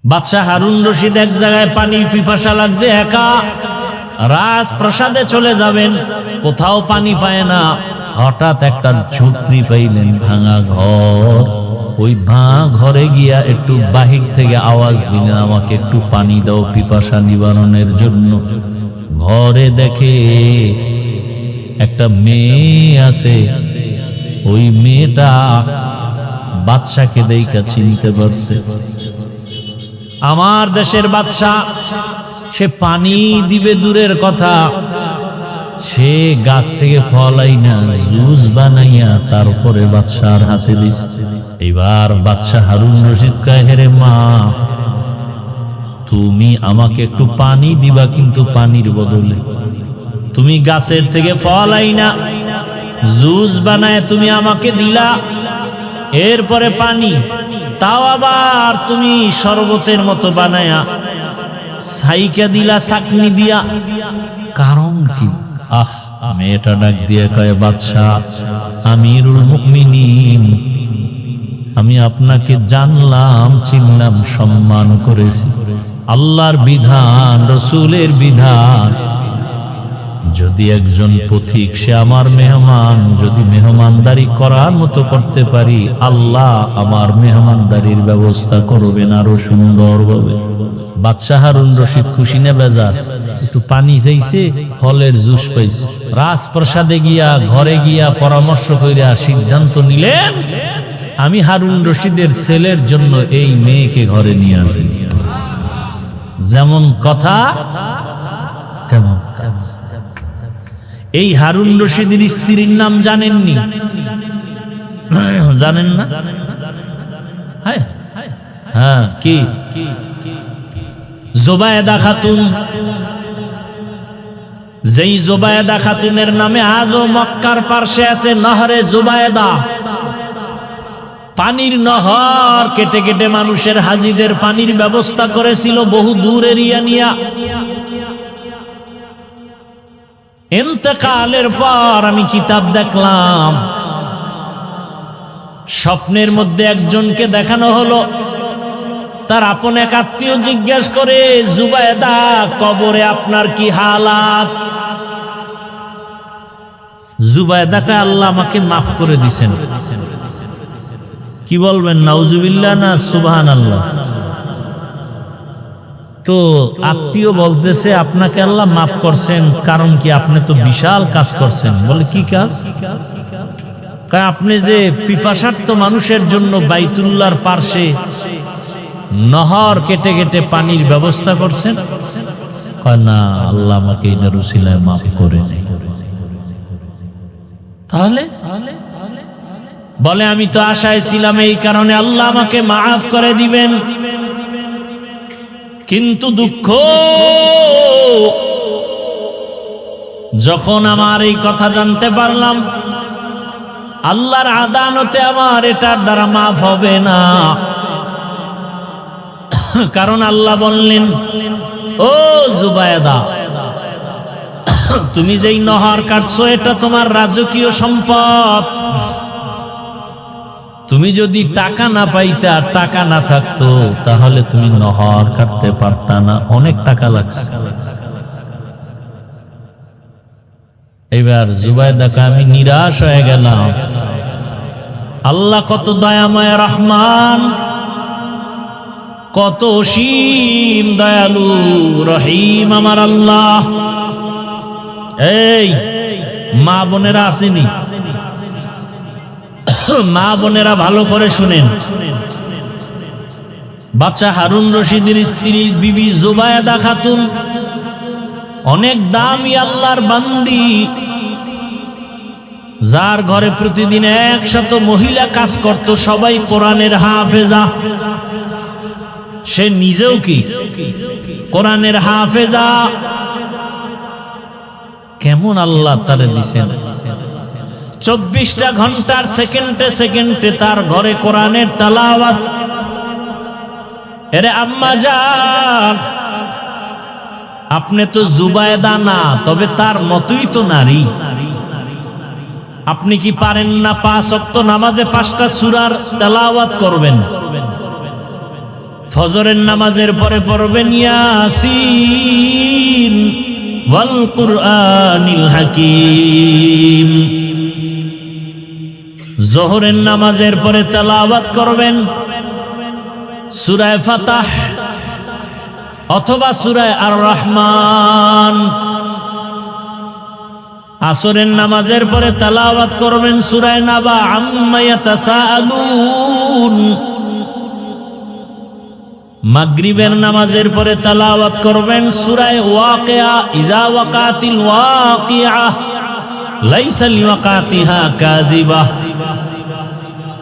বাদশাহ হারুন রশিদ এক জায়গায় পানির পিপাসা লাগছে, একা রাজপ্রাসাদে চলে যাবেন, কোথাও পানি পায় না। হঠাৎ একটা ঝুপড়ি পাইলেন, ভাঙা ঘর। ওই ভাঙা ঘরে গিয়া একটু বাহির থেকে আওয়াজ দিলেন, আমাকে একটু পানি দাও পিপাসা নিবারণের জন্য। ঘরে দেখে একটা মেয়ে আছে, ওই মেয়েটা বাদশাকে দেখা চিনতে পারছে। আমার দেশের বাদশা, সে পানি দিবে দূরের কথা, সে গাছ থেকে ফল আইনা জুস বানাইয়া তারপরে বাদশার হাতে দিছে। এবার বাদশাহ হারুন রশিদ কয়, হেরে মা, তুমি আমাকে একটু পানি দিবা, কিন্তু পানির বদলে তুমি গাছের থেকে ফল আইনা জুস বানায় তুমি আমাকে দিলা, এরপরে পানি, তাও আবার তুমি শরবতের মতো বানায়া সাইকা দিলা চাকনি দিয়া, কারণ কি? মেয়েটা ডাক দিয়ে কয়, বাদশাহ আমিরুল মুমিনিন, আমি আপনাকে জানলাম, চিনলাম, সম্মান করেছি। আল্লাহর বিধান, রসুলের বিধান, যদি একজন পথিক সে আমার মেহমান, যদি মেহমানদারি করার মতো করতে পারি, আল্লাহ আমার মেহমানদারির ব্যবস্থা করবেন আরো সুন্দরভাবে। বাদশাহ হারুন রশিদ খুশি না বেজার? একটু পানি চাইছে, ফলের জুস পাইছে। রাজপ্রাসাদে গিয়া, ঘরে গিয়া পরামর্শ কইরা সিদ্ধান্ত নিলেন, আমি হারুন রশিদের ছেলের জন্য এই মেয়েকে ঘরে নিয়ে আসি। যেমন কথা তেমন কাজ। এই হারুন রশিদের স্ত্রীর নাম জানেননি? জানেন না? হ্যাঁ, কি? জোবায়েদা খাতুন। যেই জোবায়েদা খাতুনের নামে আজও মক্কার পার্শ্বে আছে নহরে জোবায়েদা। পানির নহর কেটে কেটে মানুষের, হাজিদের পানির ব্যবস্থা করেছিল বহু দূর এরিয়া নিয়া। ইন্তেকালের পর আমি কিতাব দেখলাম, স্বপ্নের মধ্যে একজনকে দেখানো হলো, তার আপন এক আত্মীয় জিজ্ঞেস করে, জুবায়েদা কবরে আপনার কি হালাত? জুবায়েদাকে আল্লাহ আমাকে মাফ করে দিছেন। কি বলবেন, নাউজুবিল্লাহ না সুবহানাল্লাহ? তো আত্মীয় বলতেছে, আপনাকে আল্লাহ মাফ করছেন, কারণ কি? আপনি তো বিশাল কাজ করছেন। বলে, কি কাজ? আপনি যে পিপাসার্ত মানুষের জন্য বাইতুল্লাহর পার্শ্বে নহর কেটে কেটে পানির ব্যবস্থা করছেন। না, আল্লাহ আমাকে এটার উসিলায় মাফ করে নেই। তাহলে বলে, আমি তো আশায় ছিলাম, এই কারণে আল্লাহ আমাকে মাফ করে দিবেন। কিন্তু দুঃখ, যখন আমার এই কথা জানতে পারলাম, আল্লাহর আদালতে আমার এটার দ্বারা মাফ হবে না। কারণ আল্লাহ বললেন, ও জুবায়েদা, তুমি যেই নহর কাটছো এটা তোমার রাজকীয় সম্পদ। তুমি যদি টাকা না পাইতা, টাকা না থাকতো, তাহলে তুমি নহর কাটতে পারতা না, অনেক টাকা লাগছে। এবার জুবায়েদাকে আমি নিরাশ হয়ে গেলাম। আল্লাহ কত দয়াময় রহমান, কত অসীম দয়ালু রহিম আমার আল্লাহ। এই মা বোনেরা আসেনি? মা বোনেরা ভালো করে শুনেন। বাদশা হারুন রশিদের স্ত্রী বিবি জুবায়েদা খাতুন অনেক দামি আল্লাহর বান্দি, যার ঘরে প্রতিদিন 100 মহিলা কাজ করত, সবাই কোরআনের হাফেজা। সে নিজেও কি কোরআনের হাফেজা। কেমন আল্লাহ তারে দিছেন, 24টা ঘন্টার সেকেন্ডে সেকেন্ডে তার ঘরে কোরআনের তেলাওয়াত। এরে আম্মা জান, আপনি তো জুবায়েদা না, তবে তার মতই তো নারী। আপনি কি পারেন না 5 ওয়াক্ত নামাজে 5টা সূরার তেলাওয়াত করবেন? ফজরের নামাজের পরে পড়বেন ইয়াসিন ওয়াল কুরআনিল হাকিম। যোহরের নামাজের পরে তেলাওয়াত করবেন সূরা ফাতাহ অথবা সূরা আর রহমান। আসরের নামাজের পরে তেলাওয়াত করবেন সূরা নাবা আম্মা ইয়াতাসাআলুন। মাগরিবের নামাজের পরে তেলাওয়াত করবেন সূরা ওয়াকিয়া ইযা ওয়াকাতিল ওয়াকিয়া লাইসা লিওয়াকাতিহা কাযিবা।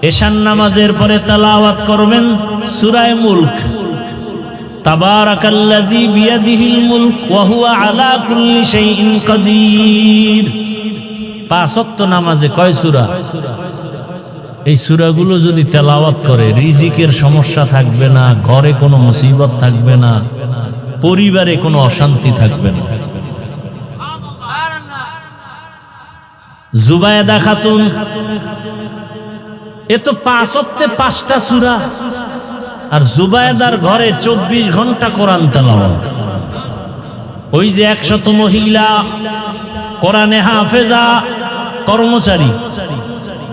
এশার নামাজের পরে তেলাওয়াত করবেন সূরা মুলক তাবারাকাল্লাযী বিয়াদিহিল মুলক ওয়া হুয়া আলা কুল্লি শাইইন কাদির। পাঁচ ওয়াক্ত নামাজে কয় সূরা? এই সূরাগুলো যদি তেলাওয়াত করে রিজিকের সমস্যা থাকবে না, ঘরে কোনো মুসিবত থাকবে না, পরিবারে কোনো অশান্তি থাকবে না। জুবায়েদা খাতুন, এ তো পাঁচ ওয়াক্তে 5টা সূরা, আর জুবায়েদার ঘরে 24 ঘন্টা কোরআন তেলাওয়াত। ওই যে 100 মহিলা কোরআনে হাফেজা কর্মচারী,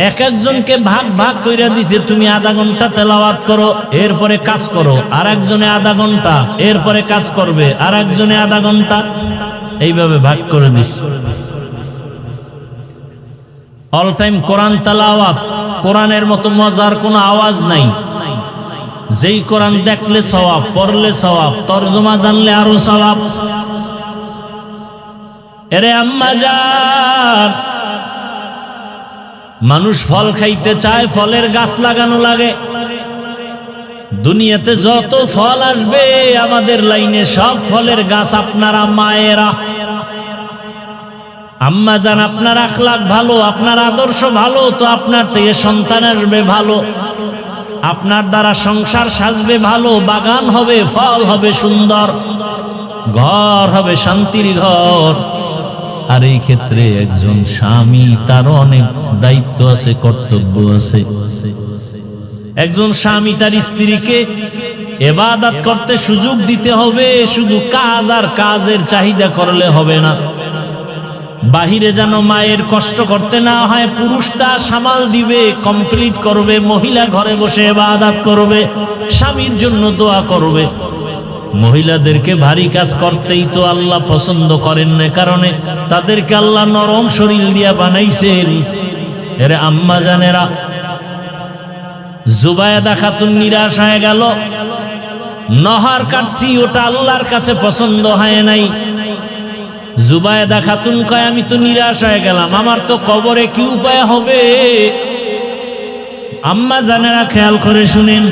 এক একজনকে ভাগ ভাগ কইরা দিছে, তুমি আধা ঘন্টা তেলাওয়াত করো, এরপরে কাজ করো, আর একজনে আধা ঘন্টা, এরপরে কাজ করবে, আর একজনে আধা ঘন্টা, এইভাবে ভাগ করে দিছে। অল টাইম কোরআন তেলাওয়াত। কোরআনের মতো মজার কোনো আওয়াজ নাই। যেই কোরআন দেখলে সওয়াব, পড়লে সওয়াব, তরজমা জানলে আরো সওয়াব। এরে আম্মা জান, মানুষ ফল খাইতে চায়, ফলের গাছ লাগানো লাগে। দুনিয়াতে যত ফল আসবে আমাদের লাইনে সব ফলের গাছ আপনারা মায়েরা। আম্মা জান, আপনার আখলাক ভালো, আপনার আদর্শ ভালো, তো আপনার থেকে সন্তান আসবে ভালো, আপনার দ্বারা সংসার সাজবে ভালো, বাগান হবে, ফল হবে সুন্দর, ঘর হবে শান্তির ঘর। আর এই ক্ষেত্রে একজন স্বামী, তারও অনেক দায়িত্ব আছে, কর্তব্য আছে। একজন স্বামী তার স্ত্রীকে ইবাদত করতে সুযোগ দিতে হবে। শুধু কাজ আর কাজের চাহিদা করলে হবে না। বাহিরে যেন মায়ের কষ্ট করতে না হয়, পুরুষটা সামাল দিবে, কমপ্লিট করবে, মহিলা ঘরে বসে ইবাদত করবে, স্বামীর জন্য দোয়া করবে। মহিলাদেরকে ভারী কাজ করতেই তো আল্লাহ পছন্দ করেন না, কারণে তাদেরকে আল্লাহ নরম শরীর দিয়া বানাইছেন। এর আম্মা জানেরা, জুবায়েদা খাতুন নিরাশ হয়ে গেল, নহর কাটছি, ওটা আল্লাহর কাছে পছন্দ হয় নাই। জুবায়েদা খাতুন কয়, আমি তো নিরাশ হয়ে গেলাম, আমার তো কবরে কি উপায় হবে? আম্মা জানেরা খেয়াল করে শুনেন।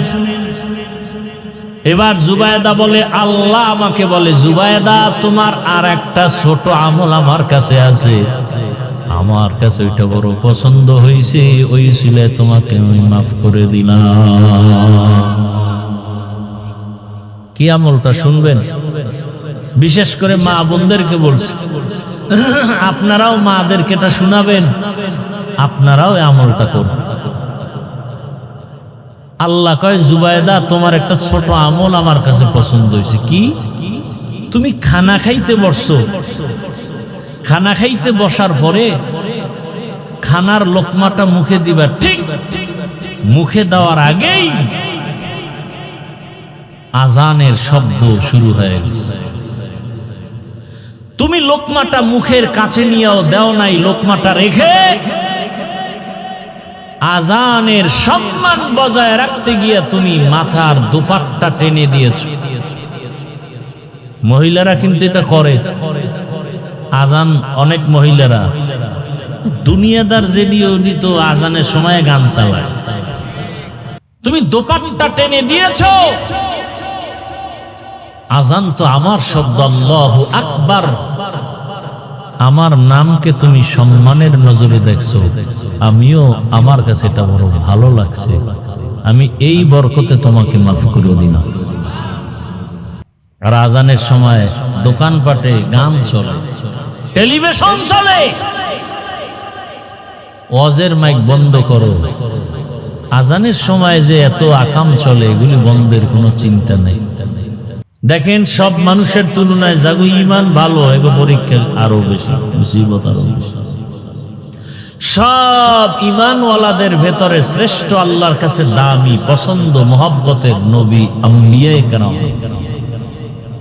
এবার জুবায়েদা বলে, আল্লাহ আমাকে বলে, জুবায়েদা তোমার আর একটা ছোট আমল আমার কাছে আছে, আমার কাছে ওইটা বড় পছন্দ হয়েছে, ওই ছিল তোমাকে আমি মাফ করে দিলাম। কি আমলটা শুনবেন? বিশেষ করে মা বোনদেরকে বলছি, আপনারাও মাদেরকে এটা শোনাবেন, আপনারাও এই আমলটা করুন। আল্লাহ কয়, জুবায়েদা তোমার একটা ছোট আমল আমার কাছে পছন্দ হয়েছে। কি? তুমি খানা খাইতে বসছো, খানা খাইতে বসার পরে খানার লোকমাটা মুখে দিবা, ঠিক মুখে দেওয়ার আগেই আজানের শব্দ শুরু হয়ে গেছে। তুমি লোকমাটা মুখের কাছে নিয়েও দেও নাই, লোকমাটা রেখে আজানের সম্মান বজায় রাখতে গিয়ে তুমি মাথার দোপাট্টা টেনে দিয়েছো। মহিলারা কিন্তু এটা করে। আজান, অনেক মহিলারা দুনিয়াদার জেডিও দিত, আজানের সময় গান চালায়, তুমি দোপাট্টা টেনে দিয়েছো। আজান তো আমার শব্দ, আল্লাহু আকবার, আমার নামকে তুমি সম্মানের নজরে দেখছো, আমিও, আমার কাছে এটা বড় ভালো লাগছে, আমি এই বরকতে তোমাকে মাফ করে দিলাম। আর আজানের সময় দোকানপাটে গান চলে, টেলিভিশন চলে, ওয়াজের মাইক বন্ধ করো, আজানের সময় যে এত আকাম চলে, এগুলি বন্ধের কোনো চিন্তা নেই। দেখেন সব মানুষের তুলনায় যাগো ঈমান ভালো, এগো পরীক্ষা আরো বেশি, মুসিবত আরো বেশি। সব ঈমানওয়ালাদের ভেতরে শ্রেষ্ঠ, আল্লাহর কাছে দামি, পছন্দ, মহব্বতের নবী আম্বিয়ায়ে কেরাম।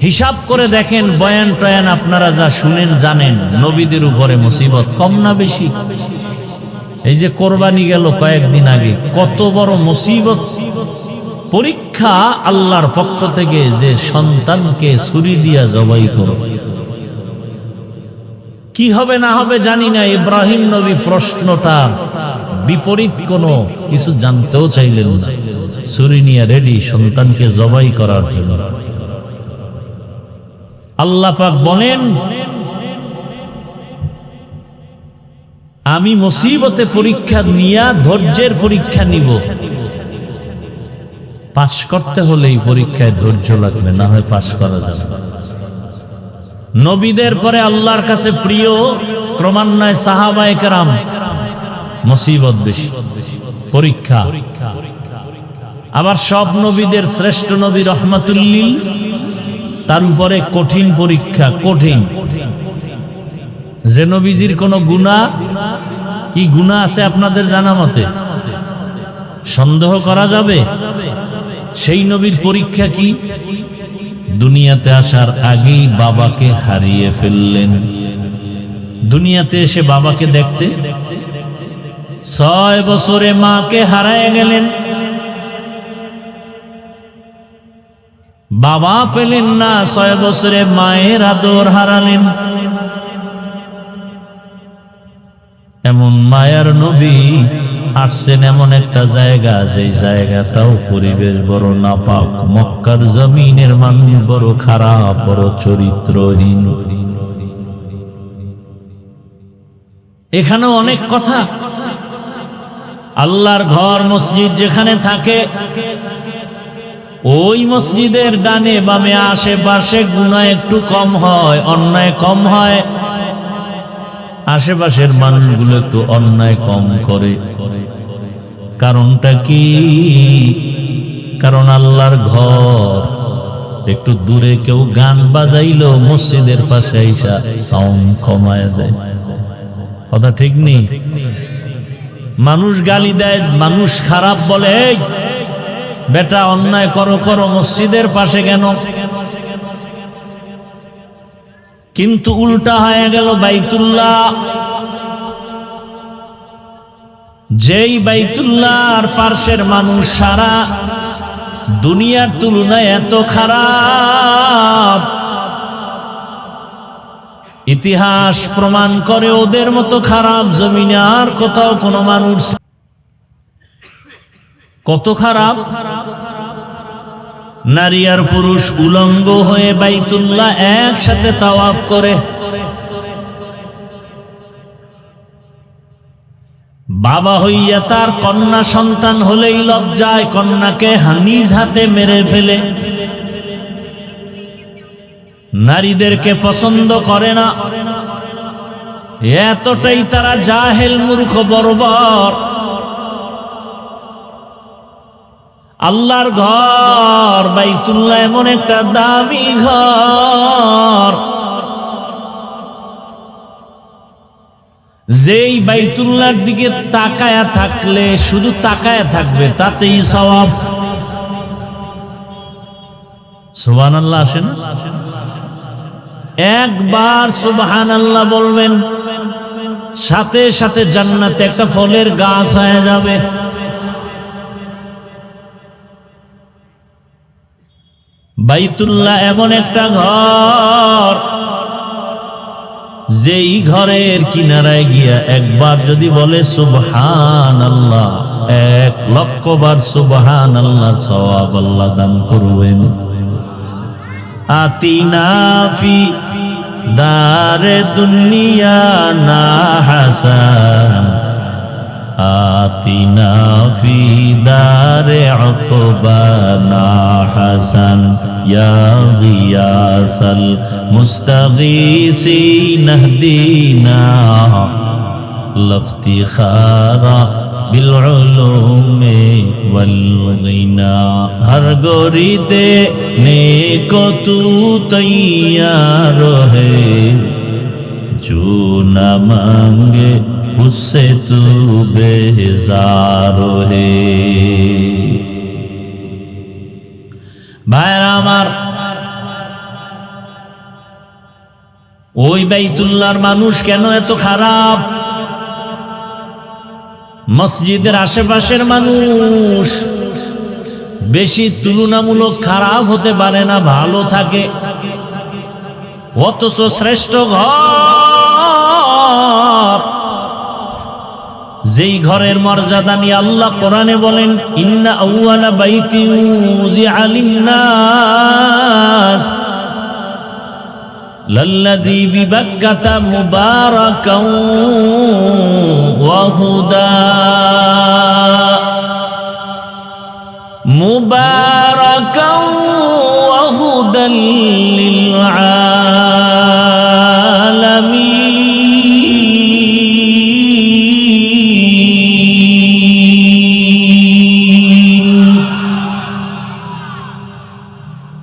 হিসাব করে দেখেন, বয়ান টয়ান আপনারা যা শুনেন জানেন, নবীদের উপরে মুসিবত কম না বেশি? এই যে কোরবানি গেল কয়েকদিন আগে, কত বড় মুসিবত, পরীক্ষা আল্লাহর পক্ষ থেকে যে সন্তানকে ছুরি দিয়া জবাই করো। কি হবে না হবে জানি না। ইব্রাহিম নবী প্রশ্নটা বিপরীত কোনো কিছু জানতেও চাইলেন না, ছুরি নিয়ে রেডি সন্তানকে জবাই করার জন্য। আল্লাহ পাক বলেন, আমি মুসিবতে পরীক্ষা নিয়া ধৈর্যের পরীক্ষা নিব। পাশ করতে হলে এই পরীক্ষায় ধৈর্য লাগবে, না হয় পাশ করা যাবে না। নবীদের পরে আল্লাহর কাছে প্রিয় ক্রমান্বয়ে সাহাবায়ে কেরাম, মুসিবত বেশি, পরীক্ষা। আবার সব নবীদের শ্রেষ্ঠ নবী রহমাতুল্লিল, তার উপরে কঠিন পরীক্ষা, কঠিন। যে নবীজির কোনো গুনাহ, কি গুনাহ আছে আপনাদের জানা মতে? সন্দেহ করা যাবে? সেই নবীর পরীক্ষা কি? দুনিয়াতে আসার আগেই বাবাকে হারিয়ে ফেললেন। দুনিয়াতে এসে বাবাকে দেখতে 6 বছরে মাকে হারায় গেলেন, বাবা পেলেন না, 6 বছরে মায়ের আদর হারালেন। এমন মায়ার নবী আসছেন এমন একটা জায়গা, যেই জায়গাটাও পরিবেশ বড় নাপাক, মক্কার জমিনের মানুষ বড় খারাপ, বড় চরিত্রহীন। এখানেও অনেক কথা। আল্লাহর ঘর মসজিদ যেখানে থাকে, ওই মসজিদের ডানে বামে আশেপাশে গুনাহ একটু কম হয়, অন্যায় কম হয়। আশেপাশের মানুষগুলো একটু অন্যায় কম করে। কারণটা কি? কারণ আল্লাহর ঘর একটু দূরে কেউ গান বাজাইলো, মসজিদের পাশে আইসা সাউন্ড কমায় দেয়। কথা ঠিক নেই? মানুষ গালি দেয়, মানুষ খারাপ বলে, এই বেটা অন্যায় করো করো, মসজিদের পাশে কেন? কিন্তু উল্টা হয়ে গেল বাইতুল্লাহ। যেই বাইতুল্লাহর পার্শ্বের মানুষ সারা দুনিয়ার তুলনায় এত খারাপ, ইতিহাস প্রমাণ করে ওদের মতো খারাপ জমিনে আর কোথাও কোনো মানুষ। কত খারাপ! নারী আর পুরুষ উলঙ্গ হয়ে বাইতুল্লাহ একসাথে তাওয়াফ করে। বাবা হইয়া তার কন্যা সন্তান হলেই লজ্জায় কন্যাকে নিজ হাতে মেরে ফেলে। নারীদেরকে পছন্দ করে না, এতটাই তারা জাহেল, মূর্খ, বর্বর। আল্লাহর ঘর বাইতুল্লাহ এমন একটা দামি ঘর, যেই বাইতুল্লাহর দিকে তাকায়া থাকলে শুধু তাকায়া থাকবে, তাতেই সওয়াব। সুবহানাল্লাহ আসে না? একবার সুবহানাল্লাহ বলবেন, সাথে সাথে জান্নাতে একটা ফলের গাছ হয়ে যাবে। বাইতুল্লাহ এমন একটা ঘর, যেই ঘরের কিনারায় গিয়া একবার যদি বলে সুবহানাল্লাহ, 1,00,000 বার সুবহানাল্লাহর সওয়াব আল্লাহ দান করবেন। আতিনা ফি দারে দুনিয়া না হাসান, আতিনা ফি দারে উকবানা হাসান, ইয়া গিয়াসাল মুস্তাগীসিন ইহদিনা লাফতিখারা بالعلوم والغنى ہر گوری دینے کو تو تیار ہے جو نہ مانگے اس سے تو بیزار ہے ভাইরা আমার ওই বাইতুল্লাহর মানুষ কেন এত খারাপ মসজিদের আশেপাশের মানুষ বেশি তুলনামূলক খারাপ হতে পারে না ভালো থাকে অথচ শ্রেষ্ঠ ঘর যেই ঘরের মর্যাদা নিয়ে আল্লাহ কোরআনে বলেন ইন্না আউয়ালা বাইতিন উযিআ লিন-নাস লাল্লাযী বিবাক্কাতা মুবারাকান ওয়া হুদা মুবারাকান ওয়া হুদাল লিল-আলামিন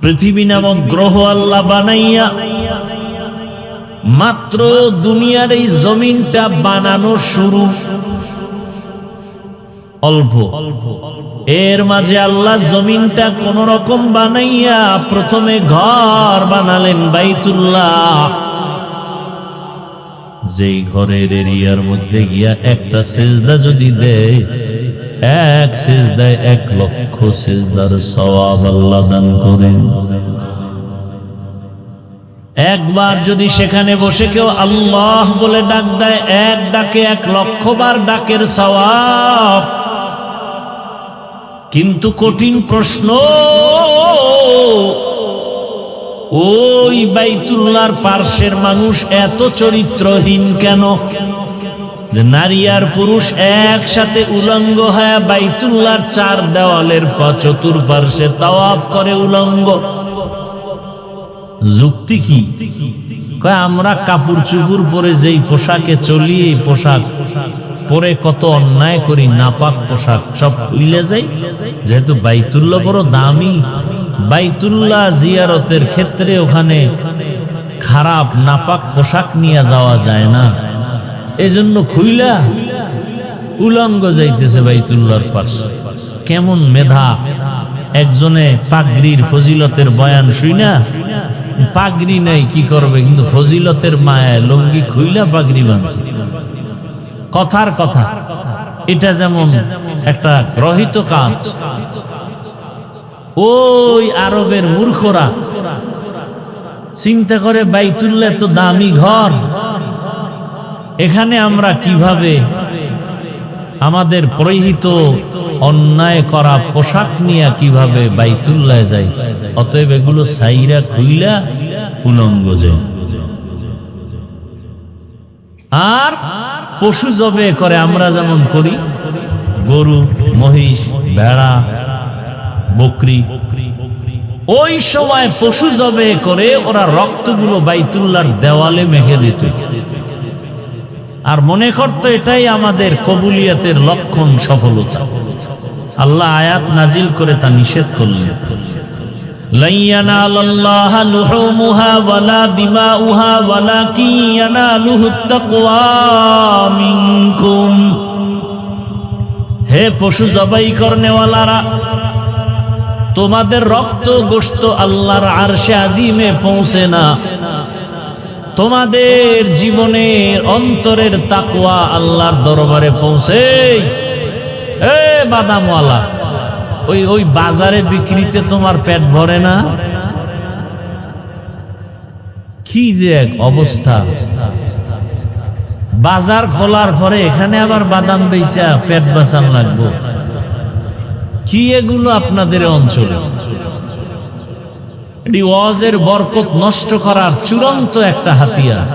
পৃথিবী নামক গ্রহ আল্লাহ বানাইয়া মাত্র দুনিয়ার এই জমিনটা বানানো শুরু অল্প এর মাঝে আল্লাহ জমিনটা কোন রকম বানাইয়া প্রথমে ঘর বানালেন বাইতুল্লাহ যেই ঘরের এরিয়ার মধ্যে গিয়া একটা সেজদা যদি দেয় এক সেজদায় 1,00,000 সেজদার সওয়াব আল্লাহ দান করেন একবার যদি সেখানে বসে কেউ আল্লাহ বলে ডাক দেয় এক ডাকে 1,00,000 বার ডাকের সওয়াব কিন্তু কঠিন প্রশ্ন ওই বাইতুল্লাহর পার্শ্বের মানুষ এত চরিত্রহীন কেন যে নারী আর পুরুষ একসাথে উলঙ্গ হয়ে বাইতুল্লাহর 4 দেওয়ালের চতুর্পার্শ্বে তাওয়াফ করে উলঙ্গ যুক্তি কি কয় আমরা কাপড় চুপড় পরে যেই পোশাকে চলি এই পোশাক পরে কত অন্যায় করি নাপাক পোশাক সব খুলে যাই যেহেতু বাইতুল্লাহ বড় দামি বাইতুল্লাহ জিয়ারতের ক্ষেত্রে ওখানে খারাপ নাপাক পোশাক নিয়ে যাওয়া যায় না এজন্য খুইলা উলঙ্গ যাইতেছে বাইতুল্লাহর পাশে কেমন মেধা একজনে পাগড়ির ফজিলতের বয়ান শুইনা পাগড়ি নাই কি করবে কিন্তু ফজিলতের মায়া লুঙ্গি খুইলা পাগড়ি বাঁধছে কথার কথা এটা যেমন একটা গ্রহিত কাজ ওই আরবের মূর্খরা চিন্তা করে বাইতুল্লাহ তো দামি ঘর এখানে আমরা কিভাবে আমাদের পরিহিত অন্যায় করা পোশাক নিয়ে কিভাবে বাইতুল্লাহ যাই অতএব এগুলো সাইরা খুইলা উলঙ্গ যায় আর পশু জবে করে আমরা যেমন করি গরু মহিষ ভেড়া বকরি ওই সময় পশু জবে করে ওরা রক্তগুলো বাইতুল্লাহর দেওয়ালে মেখে দিত আর মনে করতো এটাই আমাদের কবুলিয়াতের লক্ষণ সফলতা আল্লাহ আয়াত নাজিল করে তা নিষেধ করলেন লা ইয়ানালাল্লাহা লুহুমুহা ওয়ালা দিমাউহা ওয়ালাকিন ইয়ানালুহুত তাকওয়া মিনকুম হে পশু জবাই করনেওয়ালারা তোমাদের রক্ত গোশত আল্লাহর আরশে আজিমে পৌঁছে না তোমাদের জীবনের অন্তরের তাকওয়া আল্লাহর দরবারে পৌঁছে এ বাদামওয়ালা ওই বাজারে বিক্রিতে তোমার পেট ভরে না কি যে এক অবস্থা বাজার খোলার পরে এখানে আবার বাদাম বেচা পেট বাঁচান লাগবে কি এগুলো আপনাদের অঞ্চলে এটি ওয়াজের বরকত নষ্ট করার চূড়ান্ত একটা হাতিয়ার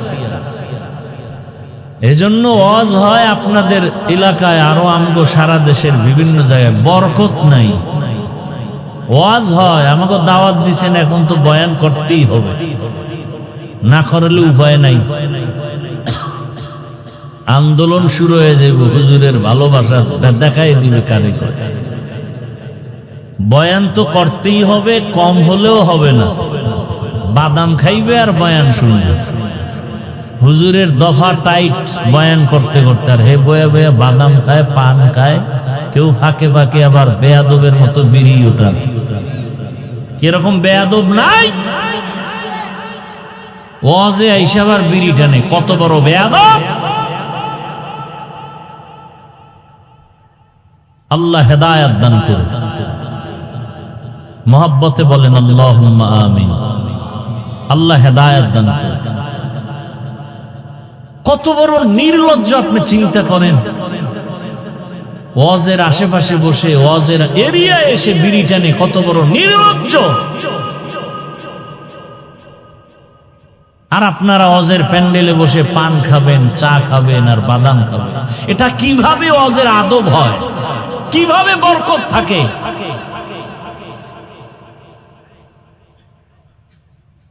এজন্য ওয়াজ হয় আপনাদের এলাকায় আরো আমগো সারা দেশের বিভিন্ন জায়গায় বরকত নাই ওয়াজ হয় আমাকে দাওয়াত দিছেন এখন তো বয়ান করতেই হবে না করলে উপায় নাই আন্দোলন শুরু হয়ে যাবে, হুজুরের ভালোবাসা দেখাই দিবে কারে করে। বয়ান তো করতেই হবে, কম হলেও হবে না। বাদাম খাইবে আর বয়ান শুনবে। হুজুরের দফা টাইট বয়ান করতে করতে, আর হে বয়া বয়া বাদাম খায়, পান খায়, কেউ ফাঁকে ফাঁকে আবার বেয়াদবের মতো বিড়ি ওঠান। কিরকম বেয়াদব নাই? ওয়াজে আইসা আবার বিড়ি টানে, কত বড় বেয়াদব! আল্লাহ হেদায়েত দান করুন। মহব্বতে বলেন আল্লাহুম্মা আমিন। আল্লাহ হেদায়েত দান করুন। কত বড় নির্লজ্জ আপনি চিন্তা করেন। ওয়াজের আশেপাশে বসে, ওয়াজের এরিয়া এসে বিড়ি টানে, কত বড় নির্লজ্জ! আর আপনারা ওয়াজের প্যান্ডেলে বসে পান খাবেন, চা খাবেন আর বাদাম খাবেন। এটা কিভাবে ওয়াজের আদব হয়? কিভাবে বরকত থাকে?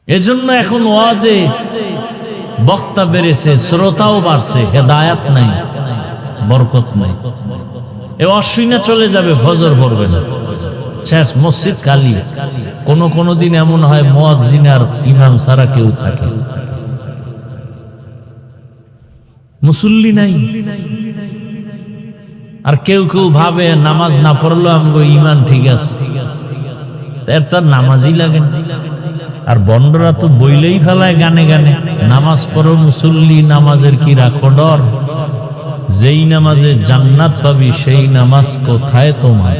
এজন্য এখন ওয়াজে বক্তা বেড়েছে, শ্রোতাও বাড়ছে, হেদায়াত নাই, বরকত নাই। এ অশ্বিনা চলে যাবে, ফজর পড়বে না, শেষ, মসজিদ খালি। কোন দিন এমন হয় মুয়াজ্জিন আর ইমাম ছাড়া কেউ থাকে, মুসল্লি নাই। আর কেউ কেউ ভাবে নামাজ না পড়লেও আমগো ইমান ঠিক আছে, এর তার নামাজই লাগে না। আর বন্ডরা তো বইলেই ফেলায় গানে গানে, নামাজ পড়ো মুসল্লি, নামাজের কি রাখো ডর, যেই নামাজে জান্নাত পাবি সেই নামাজ কোথায় তোমার।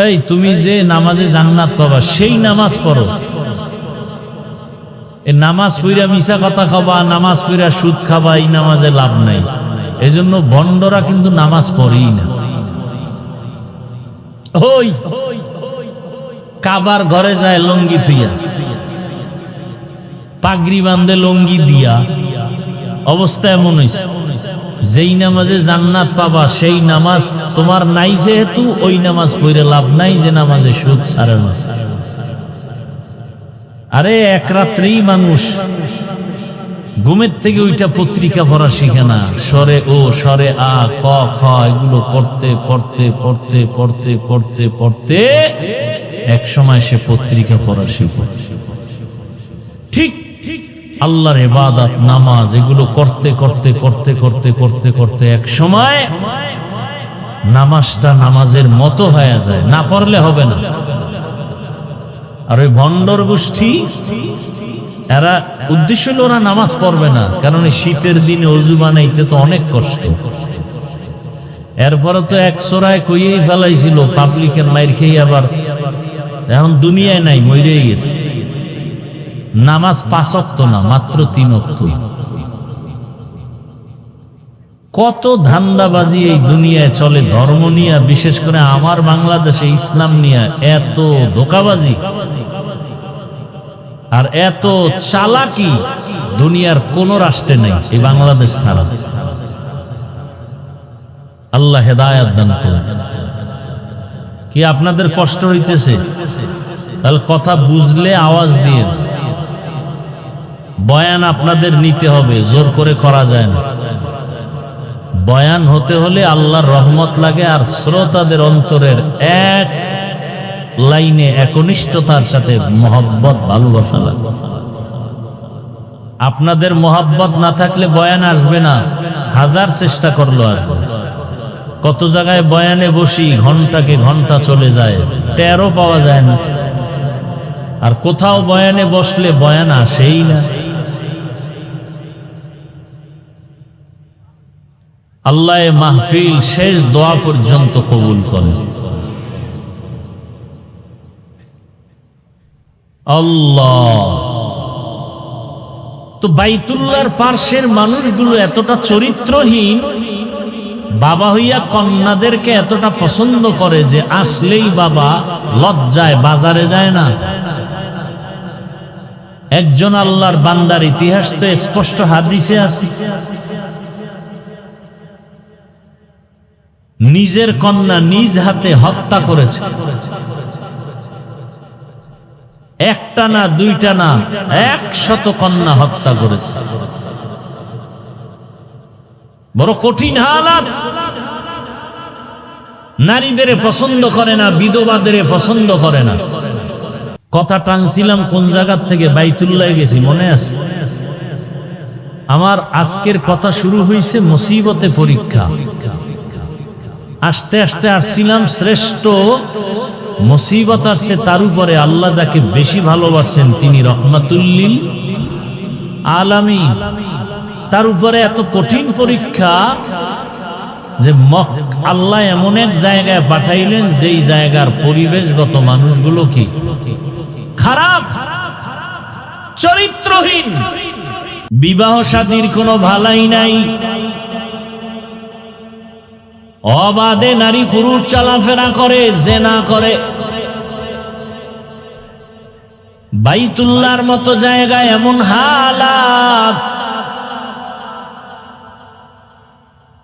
এই তুমি যে নামাজে জান্নাত পাবা সেই নামাজ পড়ো। এই নামাজ পড়া মিছা কথা খাবা, নামাজ পড়া সুদ খাবা, এই নামাজে লাভ নাই। এজন্য বন্ডরা কিন্তু নামাজ পড়েই না। ওই কাবার ঘরে যায় লঙ্গি থুইয়া, পাগড়ি বান্ধে লঙ্গি দিয়া, অবস্থা এমন হইছে যেই নামাজে জান্নাত পাবা সেই নামাজ তোমার নাই, যেহেতু ওই নামাজ পড়ে লাভ নাই যে নামাজে সুদ ছাড়ে না। আরে এক রাত্রেই মানুষ ঘুমের থেকে ওইটা পত্রিকা পড়া শিখে না, সরে ও সরে আ ক খ এগুলো পড়তে পড়তে পড়তে পড়তে পড়তে পড়তে এক সময় সে পত্রিকা পড়া শিখে। ঠিক আল্লাহর ইবাদত, নামাজ এগুলো করতে করতে করতে করতে করতে করতে এক সময় নামাজটা নামাজের মতো হয়ে যায়, না পড়লে হবে না। আর ওই ভণ্ডর গোষ্ঠী, এরা উদ্দেশ্য হলো ওরা নামাজ পড়বে না, কারণ শীতের দিনে অজু বানাইতে তো অনেক কষ্ট। এরপরে তো এক চোরায় কইয়েই ফেলাইছিল, পাবলিকের মাইর খেয়ে আবার এখন দুনিয়ায় নাই, মরেই গেছে। নামাজ 5 ওয়াক্ত না, মাত্র 3 ওয়াক্ত। কত ধান্দাবাজি এই দুনিয়ায় চলে ধর্ম নিয়ে, বিশেষ করে আমার বাংলাদেশে ইসলাম নিয়ে এত ধোঁকাবাজি আর এত চালাকি দুনিয়ার কোন রাষ্ট্রে নেই, এই বাংলাদেশ ছাড়া। আল্লাহ হেদায়েত দান করুন। কি আপনাদের কষ্ট হইতেছে? তাহলে কথা বুঝলে আওয়াজ দিয়ে, বয়ান আপনাদের নিতে হবে, জোর করে করা যায় না। বয়ান হতে হলে আল্লাহর রহমত লাগে, আর শ্রোতাদের অন্তরের এক লাইনে একনিষ্ঠতার সাথে মহব্বত, ভালোবাসা লাগে। আপনাদের মহব্বত না থাকলে বয়ান আসবে না, হাজার চেষ্টা করলো আসবে। কত জায়গায় বয়ানে বসি, ঘন্টাকে ঘন্টা চলে যায়, টেরও পাওয়া যায় না। আর কোথাও বয়ানে বসলে বয়ান আসেই না। আল্লাহ মাহফিল শেষ দোয়া পর্যন্ত কবুল করেন। আল্লাহ তো বাইতুল্লাহর পার্শ্বের মানুষগুলো এতটা চরিত্রহীন, বাবা হইয়া কন্যাদেরকে এতটা পছন্দ করে যে আসলেই বাবা লজ্জায় বাজারে যায় না। একজন আল্লাহর বান্দার ইতিহাস তো স্পষ্ট হাদিসে আছে, নিজের কন্যা নিজ হাতে হত্যা করেছে। একটা না, দুইটা না, 100 কন্যা হত্যা করেছে। বড় কঠিন হালাত। নারীদের পছন্দ করে না, বিধবাদের পছন্দ করে না। কথা টানছিলাম কোন জায়গা থেকে, বাইতুল্লাহ গেছি, মনে আছে? আমার আজকের কথা শুরু হয়েছে মুসিবতে পরীক্ষা। আস্তে আস্তে আসছিলাম শ্রেষ্ঠ মুসিবত আসছে তার উপরে আল্লাহ যাকে বেশি ভালোবাসেন তিনি রহমাতুল্লিল আলামিন। তার উপরে এত কঠিন পরীক্ষা যে আল্লাহ এমন এক জায়গায় পাঠাইলেন যেই জায়গার পরিবেশগত মানুষগুলো কি খারাপ, চরিত্রহীন, বিবাহ শাদীর কোনো ভালাই নাই, অবাধে নারী পুরুষ চলাফেরা করে, জেনা করে। বাইতুল্লাহর মতো জায়গায় এমন হালাত,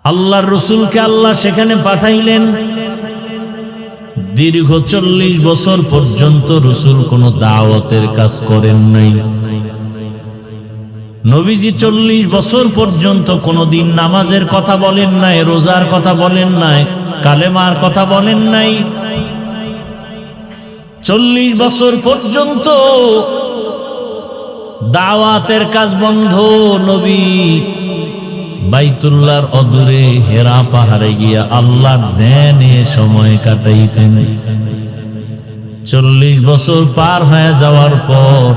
আল্লাহর রাসূলকে আল্লাহ সেখানে পাঠাইলেন। দীর্ঘ 40 বছর পর্যন্ত রাসূল কোনো দাওয়াতের কাজ করেন নাই। নবীজি 40 বছর পর্যন্ত কোনোদিন নামাজের কথা বলেন নাই, রোজার কথা বলেন নাই, কালেমার কথা বলেন নাই। 40 বছর পর্যন্ত দাওয়াতের কাজ বন্ধ। নবী বাইতুল্লাহর অদূরে হেরা পাহাড়ে গিয়া আল্লাহর ধ্যানে সময় কাটাইতেন। 40 বছর পার হয়ে যাওয়ার পর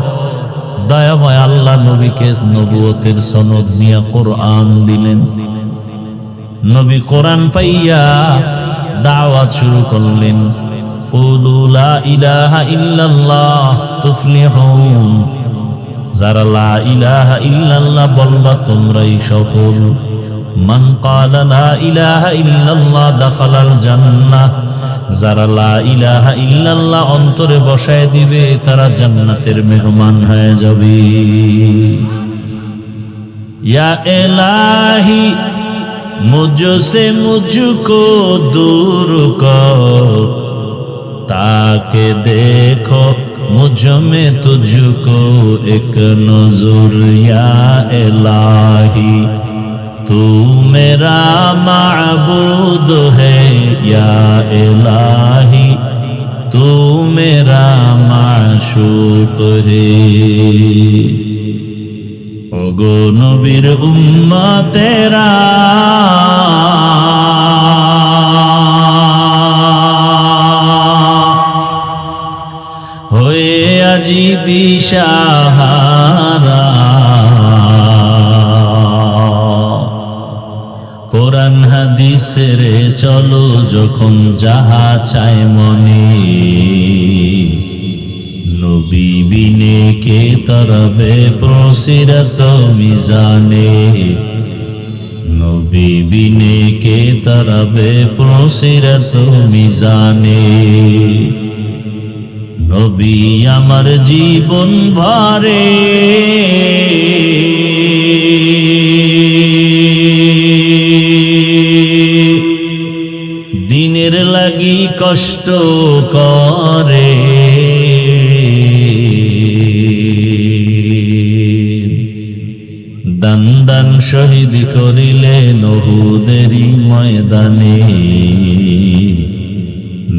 দয়াময় আল্লাহ নবীকে নবুয়তের সনদ নিয়ে কোরআন দিলেন। নবী কোরআন পাইয়া দাওয়াত শুরু করলেন, কুলু লা ইলাহা ইল্লাল্লাহ তুফলিহুন। যারা লা ইলাহা ইল্লাল্লাহ বলবা তোমরাই সফল। মান ক্বালা লা ইলাহা ইল্লাল্লাহ দাখালাল জান্নাহ। যারা লা ইলাহা ইল্লাল্লাহ অন্তরে বসায় দিবে তারা জান্নাতের মেহমান হয়ে যাবে। ইয়া ইলাহি মুঝসে মুঝকো দূর কর, তাকে দেখো मुझ में तुझको एक नजर। या इलाही तू मेरा माबूद है, या इलाही तू मेरा माशूक है। ओगो नबीर उम्मतेरा আজি দিশাহারা, কোরআন হাদিসের চলো যখন যাহা চায় মনে। নবী বিনে কে তরবে প্রসিরত মিজানে, নবী বিনে কে তরবে প্রসিরত মিজানে। নবী আমার জীবন ভরে দিনের লাগি কষ্ট করে। দান দান শহীদ করিলেন উহুদেরই ময়দানে।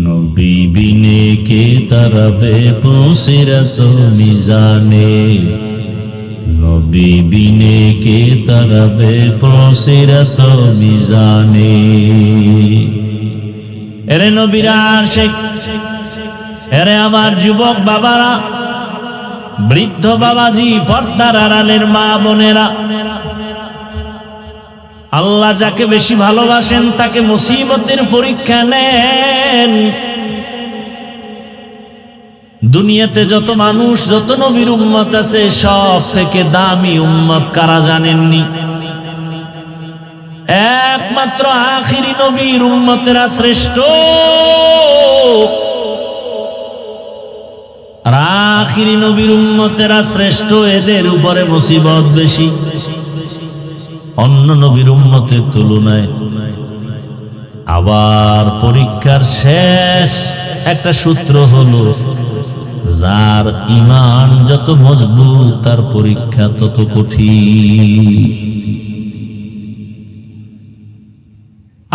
নবী বিনে কে তরবে প্রসিরত মিজানে, নবী বিনে কে তরবে প্রসিরত মিজানে। এরে নবীর আশিক, এরে আমার যুবক বাবারা, বৃদ্ধ বাবাজি, পর্দার আড়ালের মা বোনেরা, আল্লাহ যাকে বেশি ভালোবাসেন তাকে মুসিবতের পরীক্ষা নেন। দুনিয়াতে যত মানুষ, যত নবীর উম্মত আছে, সব থেকে দামি উম্মত কারা জানেননি? একমাত্র আখিরি নবীর উম্মতেরা শ্রেষ্ঠ। আর আখিরি নবীর উম্মতেরা শ্রেষ্ঠ, এদের উপরে মুসিবত বেশি অন্য নবীর উম্মতের তুলনায়। আবার পরীক্ষার শেষ একটা সূত্র হলো, যার ঈমান যত মজবুত তার পরীক্ষা তত কঠিন।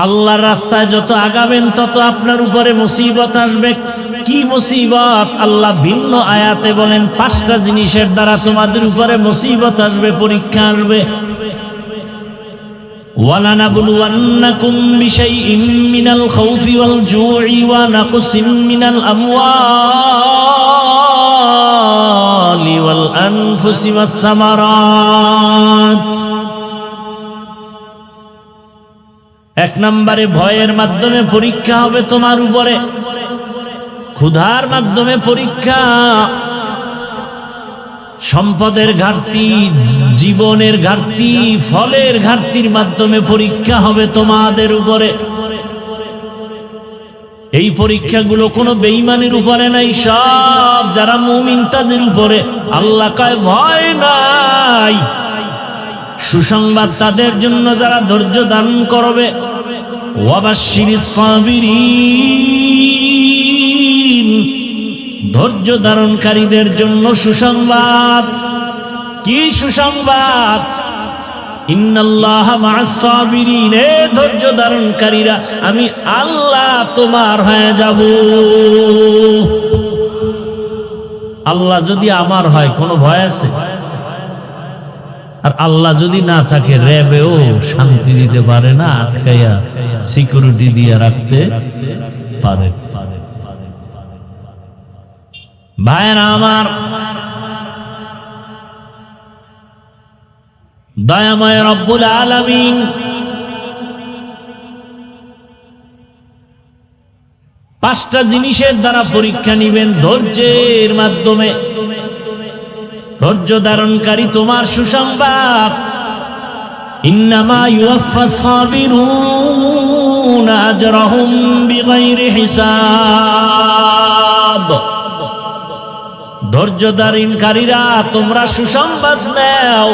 আল্লাহর রাস্তায় যত আগাবেন তত আপনার উপরে মুসিবত আসবে। কি মুসিবত? আল্লাহ ভিন্ন আয়াতে বলেন 5টা জিনিসের দ্বারা তোমাদের উপরে মুসিবত আসবে, পরীক্ষা আসবে। ওয়ালানাবলুওয়ান্নাকুম বিশাইইম মিনাল খাউফি ওয়াল জু'i ওয়া নাকসিম মিনাল আমওয়ালি ওয়াল আনফুসি ওয়াস সামারাত। 1 নম্বরে ভয়ের মাধ্যমে পরীক্ষা হবে তোমার উপরে, ক্ষুধার মাধ্যমে পরীক্ষা, সম্পদের ঘাটতি, জীবনের ঘাটতি, ফলের ঘাটতির মাধ্যমে পরীক্ষা হবে তোমাদের উপরে। এই পরীক্ষাগুলো কোনো বেঈমানের উপরে নাই, সব যারা মুমিন তাদের উপরে। আল্লাহ কয় ভয় নাই, সুসংবাদ তাদের জন্য যারা ধৈর্য ধারণ করবে। ওয়াবাশশিরিস সাবিরিন, ধৈর্য ধারণকারীদের জন্য সুসংবাদ। কি সুসংবাদ? ইন্নাল্লাহা মা'আস সাবিরিন, এ ধৈর্য ধারণকারীরা আমি আল্লাহ তোমার হয়ে যাব। আল্লাহ যদি আমার হয় কোনো ভয় আছে? আর আল্লাহ যদি না থাকে র্যাবেও শান্তি দিতে পারে না, আটকাইয়া সিকিউরিটি দিয়ে রাখতে পারে। ভাইরা আমার, দয়াময় রব্বুল আলামিন পাঁচটা জিনিসের দ্বারা পরীক্ষা নিবেন ধৈর্যের মাধ্যমে। ধৈর্য ধারণকারী তোমার সুসংবাদ, ইন্নামা ইউওয়াফাস সাবিরুনা আজরাহুম বিগাইরি হিসাব। ধৈর্য ধারণকারীরা তোমরা সুসংবাদ নাও,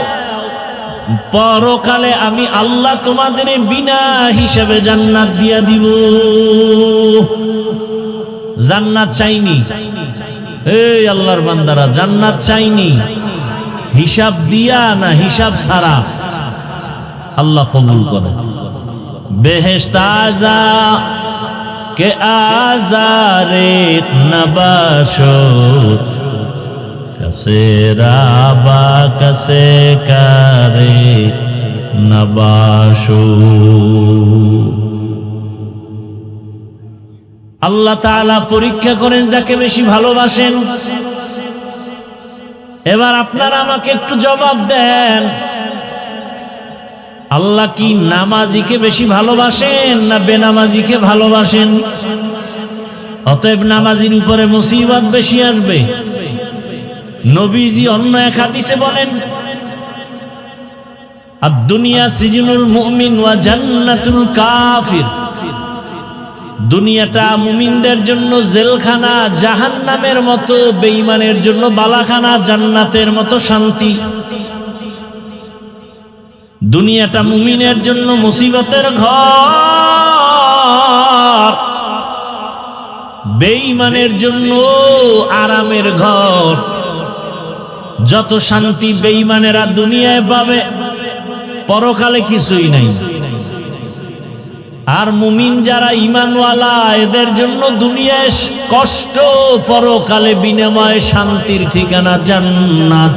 পরকালে আমি আল্লাহ তোমাদের বিনা হিসেবে জান্নাত দিয়া দিব। জান্নাত চাইনি, এই আল্লাহর বান্দারা, জান্নাত চাইনি হিসাব দিয়া না হিসাব ছাড়া, আল্লাহ কবুল করে। বেহেশত আযা কে আজারে নবাশত, কাসে রাবা কাসে কারে নবাশো। আল্লাহ তাআলা পরীক্ষা করেন যাকে বেশি ভালোবাসেন। এবার আপনারা আমাকে একটু জবাব দেন, আল্লাহ কি নামাজিকে বেশি ভালোবাসেন না বেনামাজিকে ভালোবাসেন? অতএব নামাজির উপরে মুসিবত বেশি আসবে। নবীজি অন্য এক হাদিসে বলেন, আদ-দুনিয়া সিজনুল মুমিন ওয়া জান্নাতুল কাফির। দুনিয়াটা মুমিনদের জন্য জেলখানা, জাহান্নামের মতো বেঈমানের জন্য বালাখানা, জান্নাতের মতো শান্তি। দুনিয়াটা মুমিনের জন্য মুসিবতের ঘর, বেঈমানের জন্য আরামের ঘর। যত শান্তি বেঈমানেরা দুনিয়ায় পাবে, পরকালে কিছুই নাই। আর মুমিন যারা ঈমানওয়ালা, এদের জন্য দুনিয়ায় কষ্ট, পরকালে বিনিময়ে শান্তির ঠিকানা জান্নাত।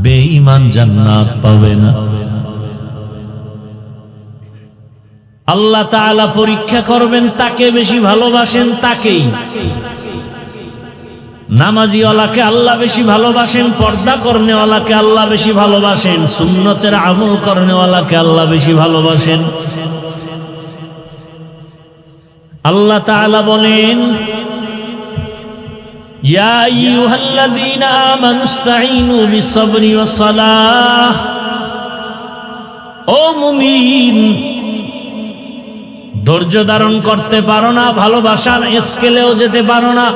বেঈমান জান্নাত পাবে না। আল্লাহ তাআলা পরীক্ষা করবেন, তাকে বেশি ভালোবাসেন তাকেই। নামাজিওয়ালাকে আল্লাহ বেশি ভালোবাসেন, পর্দা করনেওয়ালাকে আল্লাহ বেশি ভালোবাসেন, সুন্নতের আমল করনেওয়ালাকে আল্লাহ বেশি ভালোবাসেন। আল্লাহ তাআলা বলেন, ইয়া আইয়ুহাল্লাযীনা আমানুস্তাঈনু বিস-সাবরি ওয়াস-সালাহ। ও মুমিন, ধৈর্য ধারণ করতে পারো না, ভালোবাসার স্কেলেও যেতে পারো না।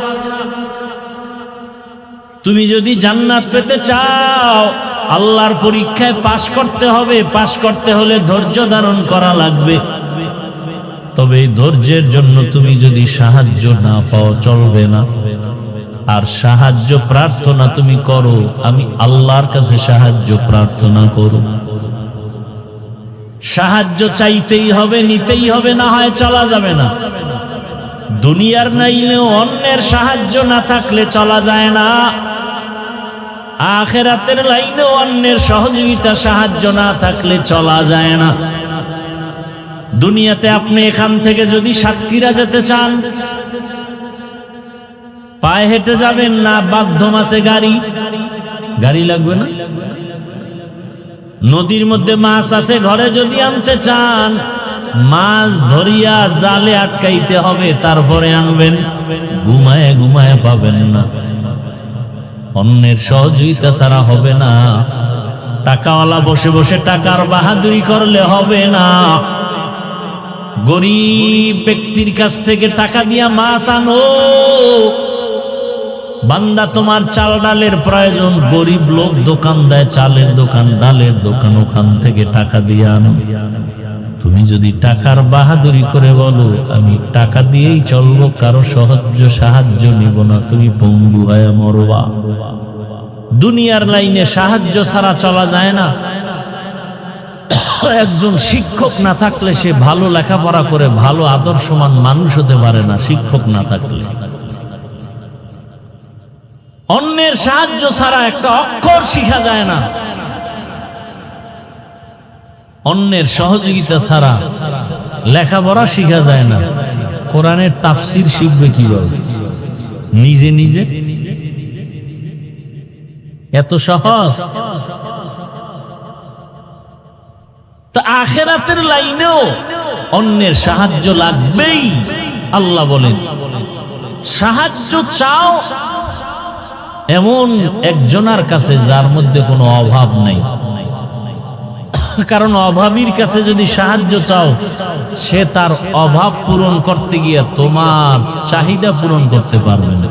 তুমি যদি জান্নাত পেতে চাও, আল্লাহর পরীক্ষায় পাশ করতে হবে। পাশ করতে হলে ধৈর্য ধারণ করা লাগবে। তবে এই ধৈর্যের জন্য তুমি যদি সাহায্য না পাও চলবে না। আর সাহায্য প্রার্থনা তুমি করো, আমি আল্লাহর কাছে সাহায্য প্রার্থনা করো। সাহায্য চাইতেই হবে, নিতেই হবে, না হয় চলা যাবে না। দুনিয়ার নাইলেও অন্যের সাহায্য না থাকলে চলা যায় না। আখিরাতের লাইনেও অন্যের সহযোগিতা সাহায্য না থাকলে চলা যায় না। দুনিয়াতে আপনি এখান থেকে যদি সাতক্ষীরা যেতে চান, পায়ে হেঁটে যাবেন না মাধ্যম আছে গাড়ি? গাড়ি লাগবে না? নদীর মধ্যে মাছ আছে, ঘরে যদি আনতে চান মাছ ধরিয়া জালে আটকাইতে হবে, তারপরে আনবেন। ঘুমায় ঘুমায় পাবেন না। অন্যের সহযোগিতা ছাড়া হবে না। টাকাওয়ালা বসে বসে টাকার বাহাদুরি করলে হবে না। গরিব ব্যক্তির কাছ থেকে টাকা দিয়া মাছ আনো। বান্দা, তোমার চাল ডালের প্রয়োজন, গরিব লোক দোকান দেয়, চালের দোকান, ডালের দোকান, ওখান থেকে টাকা দিয়ে আনো। তুমি যদি টাকার বাহাদুরি করে বলো আমি টাকা দিয়েই চলবো, কারো সাহায্য নিব না, তুমি পঙ্গু হয়ে মরবা। দুনিয়ার লাইনে সাহায্য ছাড়া চলা যায় না। একজন শিক্ষক না থাকলে সে ভালো লেখাপড়া করে ভালো আদর্শমান মানুষ হতে পারে না। শিক্ষক না থাকলে অন্যের সাহায্য ছাড়া একটা অক্ষর শিখা যায় না। অন্যের সহযোগিতা ছাড়া লেখাপড়া শিখা যায় না। কোরআনের তাফসীর শিখবে কিভাবে? নিজে নিজে? এত সহজ? তো আখিরাতের লাইনেও অন্যের সাহায্য লাগবেই। আল্লাহ বলেন সাহায্য চাও এমন একজনের কাছে যার মধ্যে কোনো অভাব নেই। কারণ অভাবীর কাছে যদি সাহায্য চাও, সে তার অভাব পূরণ করতে গিয়ে তোমার চাহিদা পূরণ করতে পারবে না।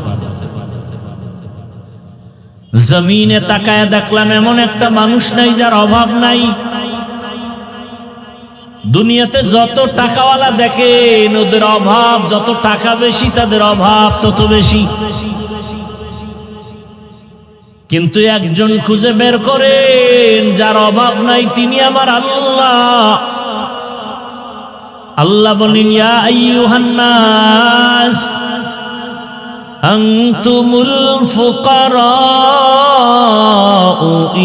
জমিনে তাকায় দেখলাম এমন একটা মানুষ নাই যার অভাব নাই। দুনিয়াতে যত টাকাওয়ালা দেখেন ওদের অভাব, যত টাকা বেশি তাদের অভাব তত বেশি। কিন্তু একজন খুঁজে বের করেন যার অভাব নাই, তিনি আমার আল্লাহ। আল্লাহ বলেন ইয়া আইয়ুহান নাস আনতুমুল ফুকারাউ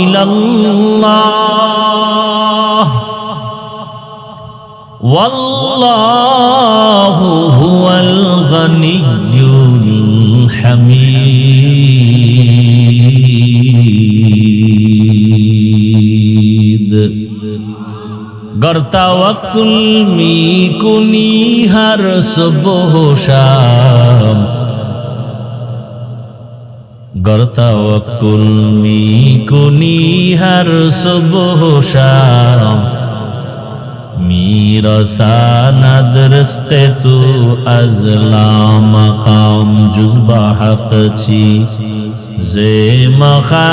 ইলাল্লাহ ওয়াল্লাহু হুয়াল গানিয়্যুল হামিদ। गर तवक्कुल मी कुनी हर सुबह शाम, गर तवक्कुल मी कुनी हर सुबह शाम, मेरा सानद रिस्क़े तू अज़ला मकाम जुज़्बा हक़ ची ज़े मखा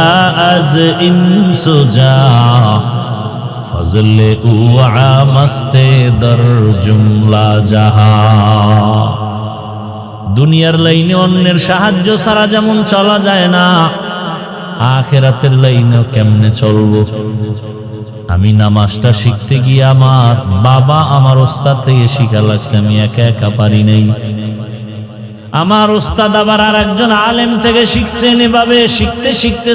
अज़ इंसुजा फज़ले उआ मस्ते दर जुमला जहा। দুনিয়ার লাইনে অন্যের সাহায্য ছাড়া যেমন চলা যায় না, আখিরাতের লাইনে কেমনে চলবো? আমি নামাজটা শিখতে গিয়ে আমার বাবা আমার ওস্তাদ থেকে শিখা লাগছে, আমি একা একা পারি নাই। আমার ওস্তাদ আবার আর একজন আলেম থেকে শিখছেন। এভাবে শিখতে শিখতে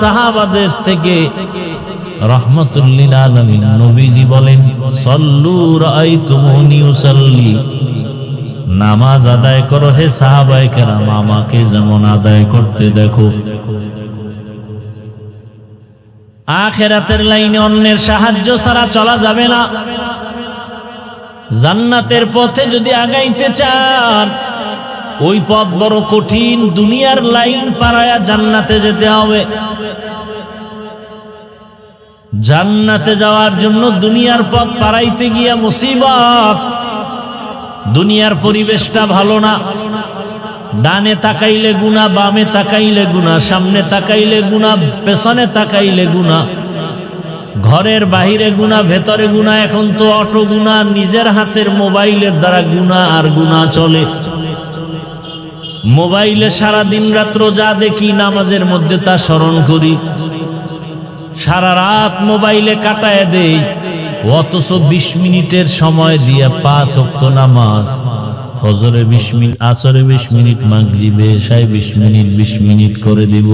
সাহাবাদের থেকে রাহমাতুল্লিল আলামিন নবীজি বলেন সল্লু রাআইতুমুনি উসাল্লি, নামাজ আদায় করো হে সাহাবায়ে কেরাম, আমাকে যেমন আদায় করতে দেখো। আখিরাতের লাইনে অন্যের সাহায্য ছাড়া চলা যাবে না। জান্নাতের পথে যদি আগাইতে চান, ওই পথ বড় কঠিন। দুনিয়ার লাইন পারায়া জান্নাতে যেতে হবে। জান্নাতে যাওয়ার জন্য দুনিয়ার পথ পারাইতে গিয়া মুসিবত। দুনিয়ার পরিবেশটা ভালো না। ডানে তাকাইলে গুনাহ, বামে তাকাইলে গুনাহ, সামনে তাকাইলে গুনাহ, পেছনে তাকাইলে গুনাহ, ঘরের বাহিরে গুনাহ, ভেতরে গুনাহ। এখন তো অটো গুনাহ, নিজের হাতের মোবাইলের দ্বারা গুনাহ আর গুনাহ চলে। মোবাইলে সারা দিন রাত্র যা দেখি, নামাজের মধ্যে তা স্মরণ করি। সারা রাত মোবাইলে কাটায় দেই, অথচ 20 মিনিটের সময় দিয়ে 5 ওয়াক্ত নামাজ, ফজরে 20 মিনিট, আসরে 20 মিনিট, মাগরিবে এশায় 20 মিনিট 20 মিনিট করে দিব।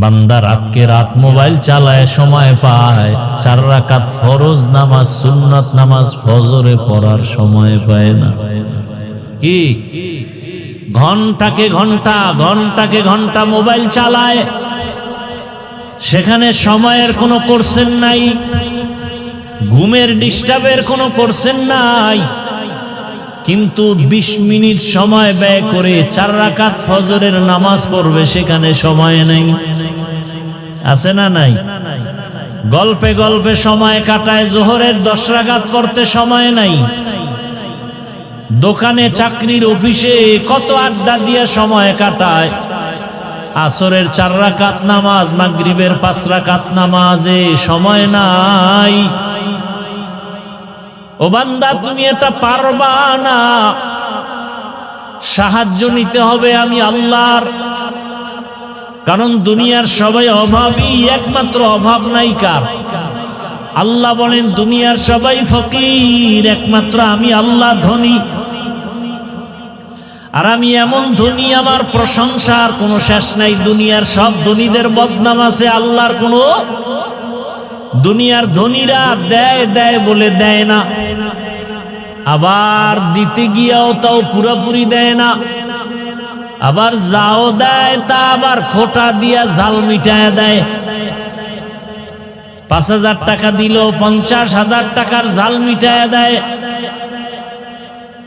বান্দা রাতকে রাত মোবাইল চালায় সময় পায়, 4 রাকাত ফরজ নামাজ সুন্নাত নামাজ ফজরে পড়ার সময় পায় না। কি ঘন্টাকে ঘন্টা মোবাইল চালায়, সেখানে সময়ের কোনো কোর্সেন নাই, ঘুমের ডিস্টার্বের কোনো কোর্সেন নাই, কিন্তু 20 মিনিট সময় ব্যয় করে 4 রাকাত ফজরের নামাজ পড়বে, সেখানে সময় নেই। আছে না নাই? গল্পে গল্পে সময় কাটায়, জোহরের 10 রাকাত পড়তে সময় নাই। দোকানে চাকরির অফিসে কত আড্ডা দিয়ে সময় কাটায়, আসরের 4 রাকাত নামাজ, মাগরিবের 5 রাকাত নামাজে সময় নাই। ও বান্দা, তুমি এটা পারবা না, সাহায্য নিতে হবে আমি আল্লাহর। কারণ দুনিয়ার সবাই অভাবী, একমাত্র অভাব নাই কার? আল্লাহ বলেন দুনিয়ার সবাই ফকির, একমাত্র আমি আল্লাহ ধনী। আর আমি এমন ধনী, আমার প্রশংসার কোনো শেষ নাই। দুনিয়ার সব ধনীদের বদনাম আছে, আল্লাহর কোনো। দুনিয়ার ধনীরা দেয় দেয় বলে দেয় না, আবার দিতে গিয়াও তাও পুরোপুরি দেয় না, আবার যাও দেয় তা আবার খোটা দিয়া জাল মিটায় দেয়। 5,000 টাকা দিল 50,000 টাকার জাল মিটায় দেয়।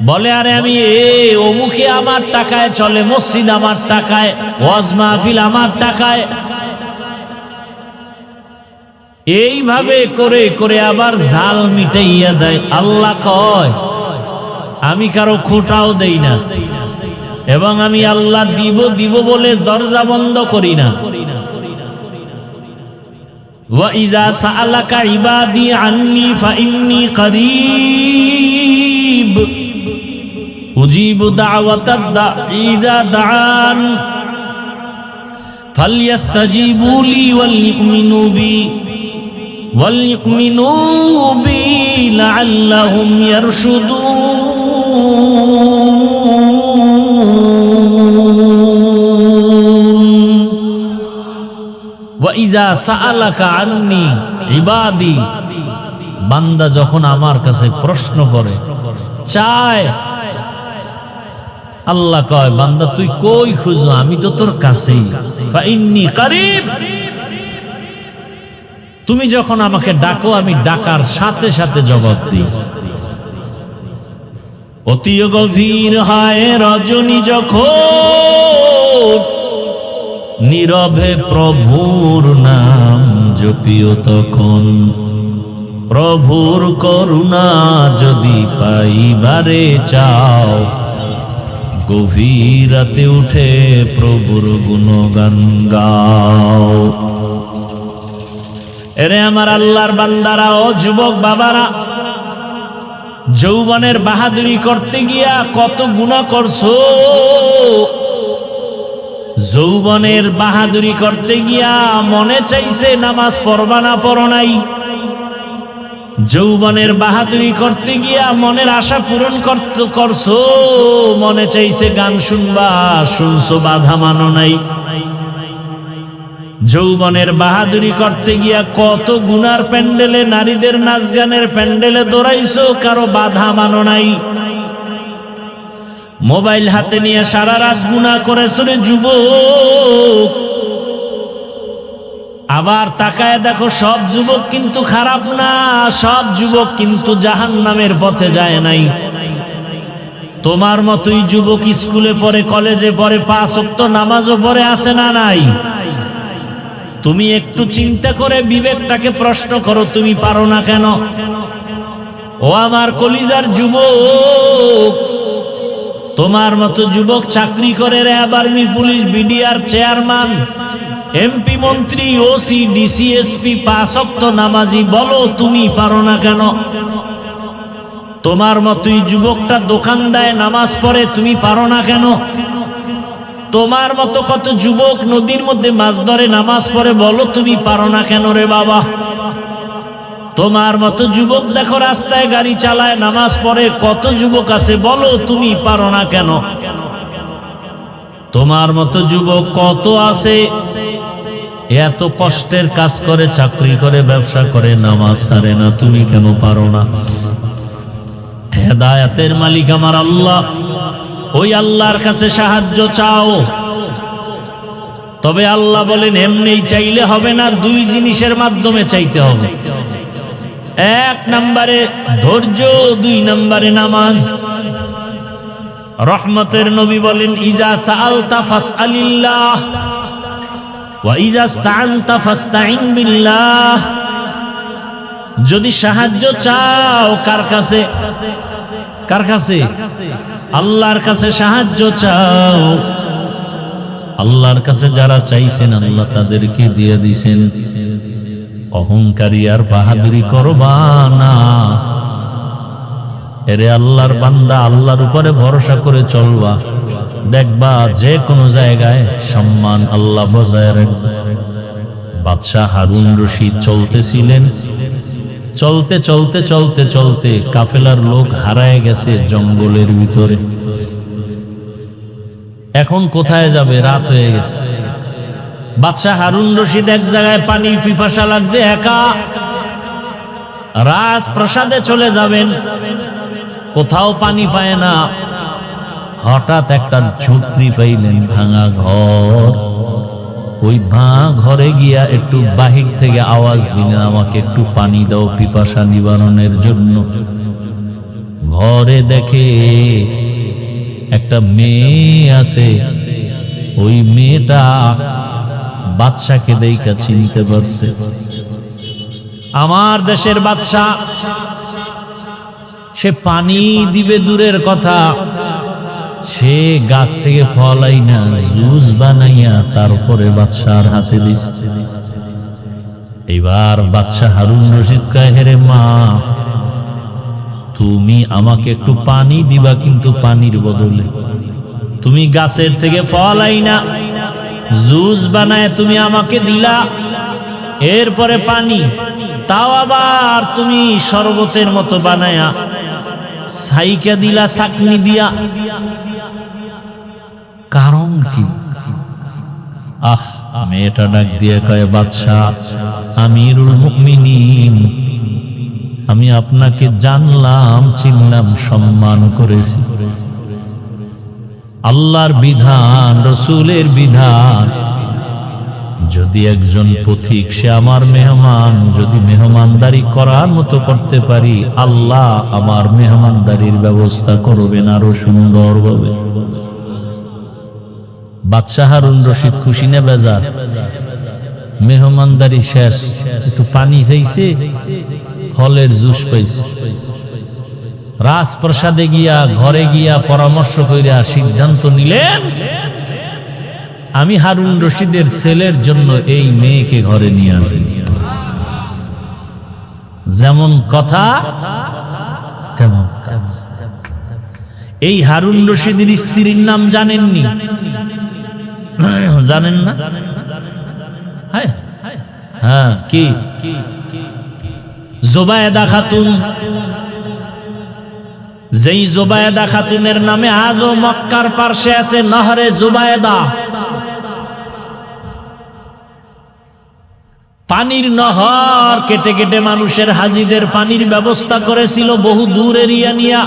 বলে আরে আমি অমুকে আমার টাকায় চলে, মসজিদ আমার টাকায়, ওয়াজ মাহফিল আমার টাকায়। এইভাবে করে করে আবার জাল মিটাইয়া দেয়। আল্লাহ কয় আমি কারো খোটাও দেই না, এবং আমি আল্লাহ দিব দিব বলে দরজা বন্ধ করি না। ওয়া ইযা সাআলাকা ইবাদি আন্নী ফাইন্নী করিব উজিবু দাওয়াতাদ দাঈ ইযা দাআন ফালইস্তাজিবু লি ওয়াল ইউমিনু বি লাআল্লাহুম ইয়ারশুদুন। ওয়া ইযা সাআলাকা আন্নী ইবাদি, বান্দা যখন আমার কাছে প্রশ্ন করে, চায়, আল্লাহ কয় বান্দা তুই কই খুঁজো, আমি তো তোর কাছেই। ফাইন্নী করিব, তুমি যখন আমাকে ডাকো আমি ডাকার সাথে সাথে জবাব দিই। অতি গভীর হয় রজনী যখন, নীরবে প্রভুর নাম জপিও তখন। প্রভুর করুণা যদি পাইবারে চাও, গভীর রাতে উঠে প্রভুর গুণগান গাও। এরে আমার আল্লাহর বান্দারা ও যুবক বাবারা, যৌবনের বাহাদুরি করতে গিয়া কত গুনাহ করছো। যৌবনের বাহাদুরি করতে গিয়া মনে চাইছে নামাজ পড়বা না, পড়ো নাই। যৌবনের বাহাদুরি করতে গিয়া মনের আশা পূরণ করছো, মনে চাইছে গান শুনবা, শুনছো, বাধা মানো নাই। যৌবনের বাহাদুরি করতে গিয়া কত গুনার প্যান্ডেলে, নারীদের নাচ গানের প্যান্ডেলে দৌড়াইছো, কারো বাধা মানো নাই। মোবাইল হাতে নিয়ে সারা রাত গুনাহ করেছো রে যুবক। আবার তাকায় দেখো, সব যুবক কিন্তু খারাপ না, সব যুবক কিন্তু জাহান্নামের পথে যায় নাই। তোমার মতোই যুবক স্কুলে পড়ে, কলেজে পড়ে, 5 ওয়াক্ত নামাজও পড়ে, আছে না নাই? তুমি একটু চিন্তা করে বিবেকটাকে প্রশ্ন করো, তুমি পারো না কেন? ও আমার কলিজার যুবক, তোমার মতো যুবক চাকরি করে, RAB, army, police, BDR chairman, MP, মন্ত্রী, ওসি, ডিসি, এসপি, 5 ওয়াক্ত নামাজি, বলো তুমি পারো না কেন? তোমার মতোই যুবকটা দোকান দেয়, নামাজ পড়ে, তুমি পারো না কেন? তোমার মতো কত যুবক নদীর মধ্যে মাছ ধরে, নামাজ পড়ে, বলো তুমি পারো না কেন রে বাবা? তোমার মতো যুবক দেখো রাস্তায় গাড়ি চালায়, নামাজ পড়ে, কত যুবক আছে, বলো তুমি পারো না কেন? তোমার মতো যুবক কত আছে, এত কষ্টের কাজ করে, চাকরি করে, ব্যবসা করে, নামাজ ছাড়ে না, তুমি কেন পারো না? হেদায়েতের মালিক আমার আল্লাহ, ওই আল্লাহর কাছে সাহায্য চাও। তবে আল্লাহ বলেন এমনি চাইলে হবে না, দুই জিনিসের মাধ্যমে চাইতে হবে। এক নম্বরে ধৈর্য, দুই নম্বরে নামাজ। রহমতের নবী বলেন ইজা সাআলতা ফাসআলিল্লাহ ওয়া ইজা ইসতাআনতা ফাসতাইন বিল্লাহ। যদি সাহায্য চাও কার কাছে? কার কাছে? আল্লাহর কাছে সাহায্য চাও। আল্লাহর কাছে যারা চাইছেন আল্লাহ তাদেরকে দিয়ে দিয়েছেন। অহংকারী আর বাহাদুরি করবা না। এরে আল্লাহর বান্দা, আল্লাহর উপরে ভরসা করে চলবা, দেখবা যে কোনো জায়গায় সম্মান আল্লাহ বজায় রাখবে। বাদশাহ হারুন রশিদ চলতেছিলেন, চলতে চলতে চলতে চলতে কাফেলার লোক হারায় গেছে জঙ্গলের ভিতরে। এখন কোথায় যাবে? রাত হয়ে গেছে। বাদশাহ হারুন রশিদ এক জায়গায় পানির পিপাসা লাগছে, একা রাজপ্রাসাদে চলে যাবেন, কোথাও পানি পায় না। হঠাৎ একটা ঝুপড়ি পাইলেন, ভাঙা ঘর। ওই ভাঙা ঘরে গিয়া একটু বাহির থেকে আওয়াজ দিলেন, আমাকে একটু পানি দাও পিপাসা নিবারণের জন্য। ঘরে দেখে একটা মেয়ে আছে। ওই মেয়েটা বাদশাকে দেখা চিনতে পারছে, আমার দেশের বাদশা। সে পানি দিবে দূরের কথা, সে গাছ থেকে ফল আইনা জুস বানাইয়া তারপরে বাদশার হাতে দিছে। এবার বাদশাহ হারুন রশিদ কয়, হেরে মা, তুমি আমাকে একটু পানি দিবা, কিন্তু পানির বদলে তুমি গাছের থেকে ফল আইনা জুস বানায় তুমি আমাকে দিলা, এরপরে পানি, তাও আবার তুমি শরবতের মতো বানায়া সাইকা দিলা চাকনি দিয়া। কারণ কি? মেয়েটা ডাক দিয়ে কয়, বাদশাহ আমিরুল মুমিনিন, আমি আপনাকে জানলাম, চিনলাম, সম্মান করেছি। আল্লাহর বিধান, রসুলের বিধান, যদি একজন পথিক সে আমার মেহমান, যদি মেহমানদারি করার মতো করতে পারি, আল্লাহ আমার মেহমানদারির ব্যবস্থা করবেন আরো সুন্দরভাবে। বাদশাহ হারুন রশিদ খুশি না বেজার? মেহমানদারি শেষ, একটু পানি চাইছে, ফলের জুস পাইছে। রাজপ্রাসাদে গিয়া, ঘরে গিয়া পরামর্শ কইরা সিদ্ধান্ত নিলেন, আমি হারুন রশিদের ছেলের জন্য এই মেয়েকে ঘরে নিয়ে আসি। যেমন কথা তেমন কাজ। এই হারুন রশিদের স্ত্রীর নাম জানেননি? জানেন না? হ্যাঁ, কি? জোবায়েদা খাতুন। যেই জোবায়েদা খাতুনের নামে আজও মক্কার পার্শ্বে আছে নহরে জোবায়েদা। পানির নহর কেটে কেটে মানুষের, হাজিদের পানির ব্যবস্থা করেছিল বহু দূর এরিয়া নিয়া।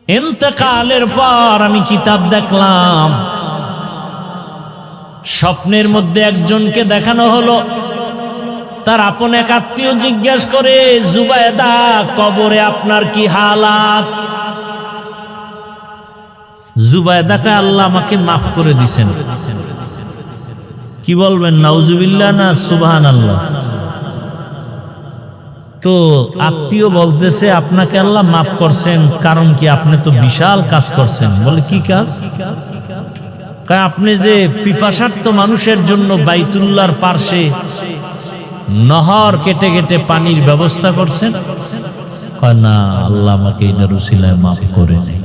ইন্তেকালের পর আমি কিতাব দেখলাম, স্বপ্নের মধ্যে একজনকে দেখানো হলো, তার আপন এক আত্মীয় জিজ্ঞেস করে, জুবায়েদা কবরে আপনার কি হালাত? জুবায়েদাকে আল্লাহ আমাকে মাফ করে দিছেন। কি বলবেন, নাউজুবিল্লাহ না সুবহানাল্লাহ? তো আত্মীয় বলতেছে আপনাকে আল্লাহ মাফ করছেন, কারণ কি? আপনি তো বিশাল কাজ করছেন। বলে কি কাজ? আপনি যে পিপাসার্ত মানুষের জন্য বাইতুল্লাহর পার্শ্বে নহর কেটে কেটে পানির ব্যবস্থা করছেন। না, আল্লাহ আমাকে এটার উসিলায় মাফ করে নেই।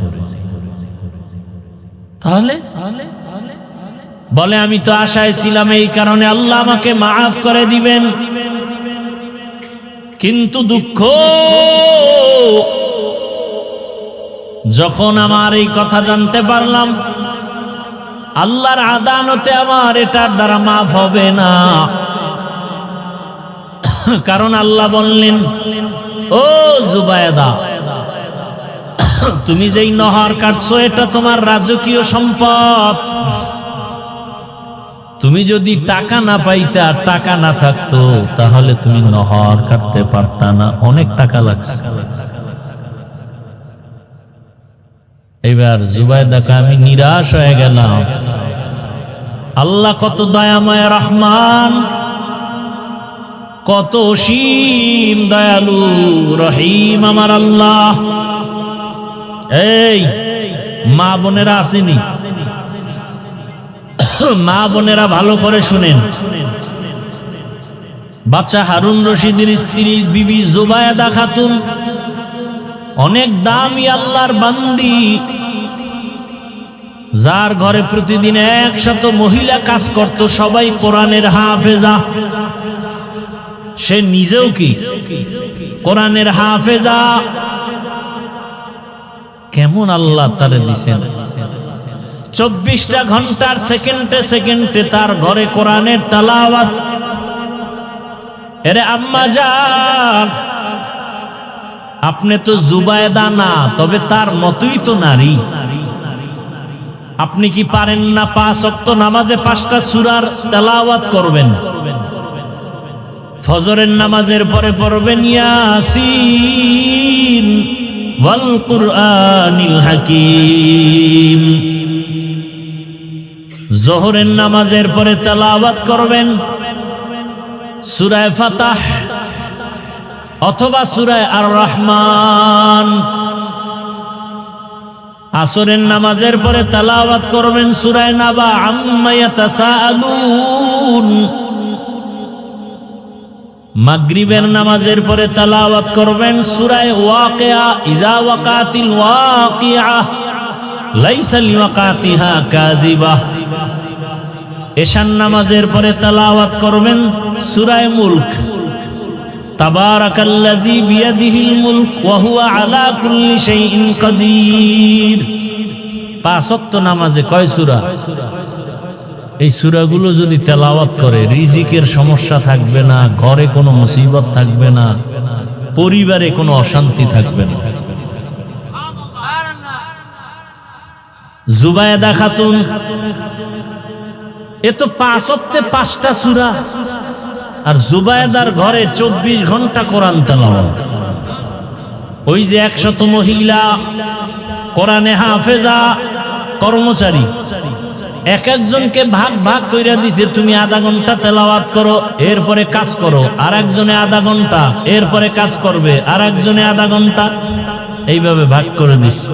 তাহলে বলে আমি তো আশায় ছিলাম এই কারণে আল্লাহ আমাকে মাফ করে দিবেন, কিন্তু দুঃখ, যখন আমার এই কথা জানতে পারলাম আল্লাহর আদালতে আমার এটার দ্বারা মাফ হবে না। কারণ আল্লাহ বললেন, ও জুবায়দা, তুমি যেই নহর কাটছো এটা তোমার রাজকীয় সম্পদ। তুমি যদি টাকা না পাইতা, টাকা না থাকতো, তাহলে তুমি নহর কাটতে পারতা না, অনেক টাকা লাগছে। এবার জুবায়দাকে আমি নিরাশ হয়ে গেলাম। আল্লাহ কত দয়াময় রহমান, কত অসীম দয়ালু রহিম আমার আল্লাহ। এই মা বোনেরা আসেনি, মা বোনেরা ভালো করে শুনেন। বাচ্চা হারুন রশিদের স্ত্রী বিবি জুবায়দা খাতুন অনেক দামি আল্লাহর বান্দি, যার ঘরে প্রতিদিন 100 মহিলা কাজ করত, সবাই কোরআনের হাফেজা। সে নিজেও কি কোরআনের হাফেজা। কেমন আল্লাহ তারে দিছেন, 24টা ঘন্টার সেকেন্ডে সেকেন্ডে তার ঘরে কোরআনের তেলাওয়াত। এরে আম্মা জান, আপনি তো জুবায়দা না, তবে তার মতই তো নারী। আপনি কি পারেন না 5 ওয়াক্ত নামাজে 5টা সূরার তেলাওয়াত করবেন? ফজরের নামাজের পরে পড়বেন ইয়াসিন ওয়াল কুরআনিল হাকিম। যোহরের নামাজের পরে তেলাওয়াত করবেন সূরা ফাতাহ অথবা সূরা আর রহমান। আসরের নামাজের পরে তেলাওয়াত করবেন সূরা নাবা আম্মা ইয়াতাসাআলুন। মাগরিবের নামাজের পরে তেলাওয়াত করবেন সূরা ওয়াকিয়া, ইযা ওয়াকাতিল ওয়াকিয়া লাইসা লিওয়াকাতিহা কাযিবা। এশার নামাজের পরে তেলাওয়াত করবেন সূরা মুলক, তাবারাকাল্লাযী বিয়াদিহিল মুলক ওয়া হুয়া আলা কুল্লি শাইইন কাদির। 5 ওয়াক্ত নামাজে কয় সূরা? এই সূরাগুলো যদি তেলাওয়াত করে রিজিকের সমস্যা থাকবে না, ঘরে কোনো মুসিবত থাকবে না, পরিবারে কোনো অশান্তি থাকবে না। জুবায়দা খাতুন, এ তো 5 ওয়াক্তে 5টা সূরা, আর জুবায়দার ঘরে 24 ঘন্টা কোরআন তেলাওয়াত। ওই যে 100 মহিলা কোরআনে হাফেজা কর্মচারী, এক একজনকে ভাগ ভাগ কইরা দিছে, তুমি আধা ঘন্টা তেলাওয়াত করো, এরপরে কাজ করো। আর একজনে আধা ঘন্টা, এরপরে কাজ করবে। আর একজনে আধা ঘন্টা, এইভাবে ভাগ করে দিছে।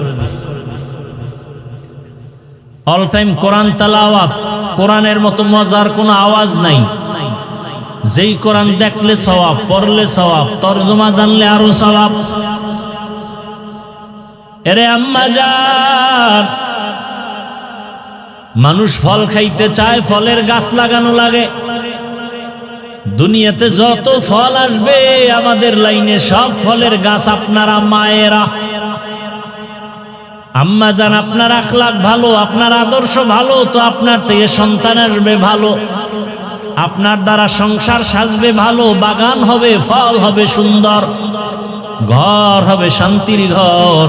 অল টাইম কোরআন তেলাওয়াত। কোরআনের মতো মজার কোনো আওয়াজ নাই। যেই কোরআন দেখলে সওয়াব, পড়লে সওয়াব, তরজমা জানলে আরো সওয়াব। এরে আম্মা জান, মানুষ ফল খাইতে চায়, ফলের গাছ লাগানো লাগে। দুনিয়াতে যত ফল আসবে আমাদের লাইনে, সব ফলের গাছ আপনারা মায়েরা। আম্মা জান, আপনার আখলাক ভালো, আপনার আদর্শ ভালো, তো আপনার থেকে সন্তান আসবে ভালো, আপনার দ্বারা সংসার সাজবে ভালো, বাগান হবে, ফল হবে সুন্দর, ঘর হবে শান্তির ঘর।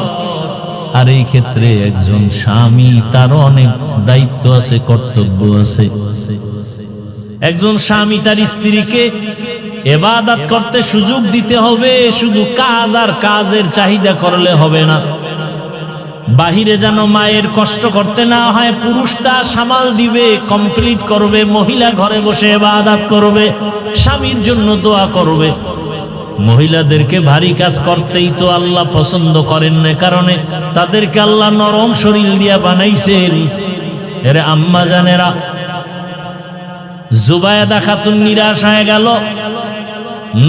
আর এই ক্ষেত্রে একজন স্বামী, তারও অনেক দায়িত্ব আছে, কর্তব্য আছে। একজন স্বামী তার স্ত্রীকে ইবাদত করতে সুযোগ দিতে হবে। শুধু কাজ আর কাজের চাহিদা করলে হবে না। বাহিরে যেন মায়ের কষ্ট করতে না হয়, পুরুষটা সামাল দিবে, কমপ্লিট করবে। মহিলা ঘরে বসে ইবাদত করবে, স্বামীর জন্য দোয়া করবে। মহিলাদেরকে ভারী কাজ করতেই তো আল্লাহ পছন্দ করেন না, কারণে তাদেরকে আল্লাহ নরম শরীর দিয়া বানাইছেন। এর আম্মা জানেরা, জুবায়দা খাতুন নিরাশ হয়ে গেল।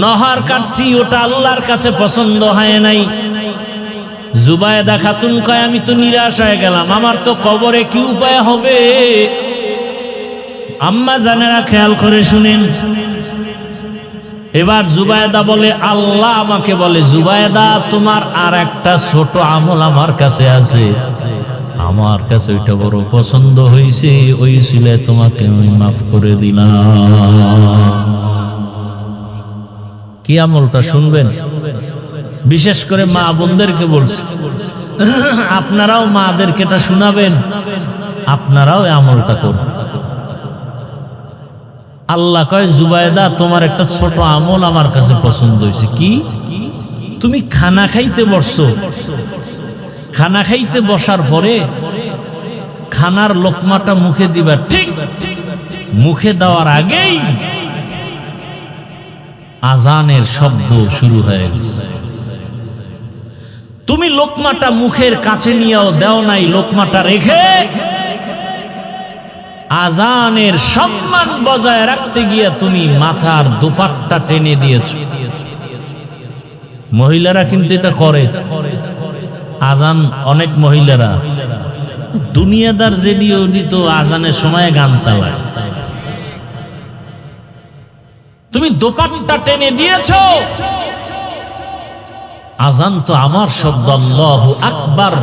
নহর কাটছি, ওটা আল্লাহর কাছে পছন্দ হয় নাই। জুবায়দা খাতুন কয়, আমি তো নিরাশ হয়ে গেলাম, আমার তো কবরে কি উপায় হবে? আম্মা জানেরা খেয়াল করে শুনেন। এবার জুবায়েদা বলে, আল্লাহ আমাকে বলে, জুবায়েদা তোমার আর একটা ছোট আমল আমার কাছে আছে, আমার কাছে ওইটা বড় পছন্দ হয়েছে, ওই ছিল তোমাকে আমি মাফ করে দিলাম। কি আমলটা শুনবেন? বিশেষ করে মা বোনদেরকে বলছি, আপনারাও মাদেরকে এটা শোনাবেন, আপনারাও এই আমলটা করুন। আল্লাহ কয়, জুবায়েদা তোমার একটা ছোট আমল আমার কাছে পছন্দ হয়েছে। কি? তুমি খানা খাইতে বসছো, খানা খাইতে বসার পরে খানার লোকমাটা মুখে দিবা, ঠিক মুখে দেওয়ার আগেই আজানের শব্দ শুরু হয়ে গেছে। তুমি লোকমাটা মুখের কাছে নিয়েও দেও নাই, লোকমাটা রেখে আজানের সম্মান বজায় রাখতে গিয়ে তুমি মাথার দোপাট্টা টেনে দিয়েছো। মহিলারা কিন্তু এটা করে। আজান অনেক মহিলারা দুনিয়াদার জেডিও দিত আজানের সময় গান চালায়, তুমি দোপাট্টা টেনে দিয়েছো। আজান তো আমার শব্দ, আল্লাহু আকবার,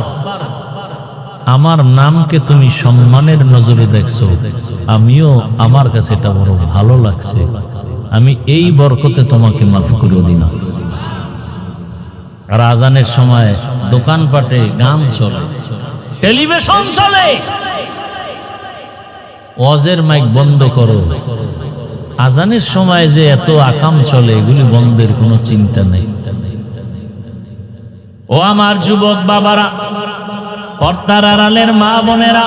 আমার নামকে তুমি সম্মানের নজরে দেখছো, আমিও আমার কাছে এটা বড় ভালো লাগছে, আমি এই বরকতে তোমাকে মাফ করে দিলাম। আর আজানের সময় দোকানপাটে গান চলে, টেলিভিশন চলে, ওয়াজের মাইক বন্ধ করো। আজানের সময় যে এত আকাম চলে, এগুলি বন্ধের কোনো চিন্তা নেই। ও আমার যুবক বাবারা, পর্দার আড়ালের মা বোনেরা,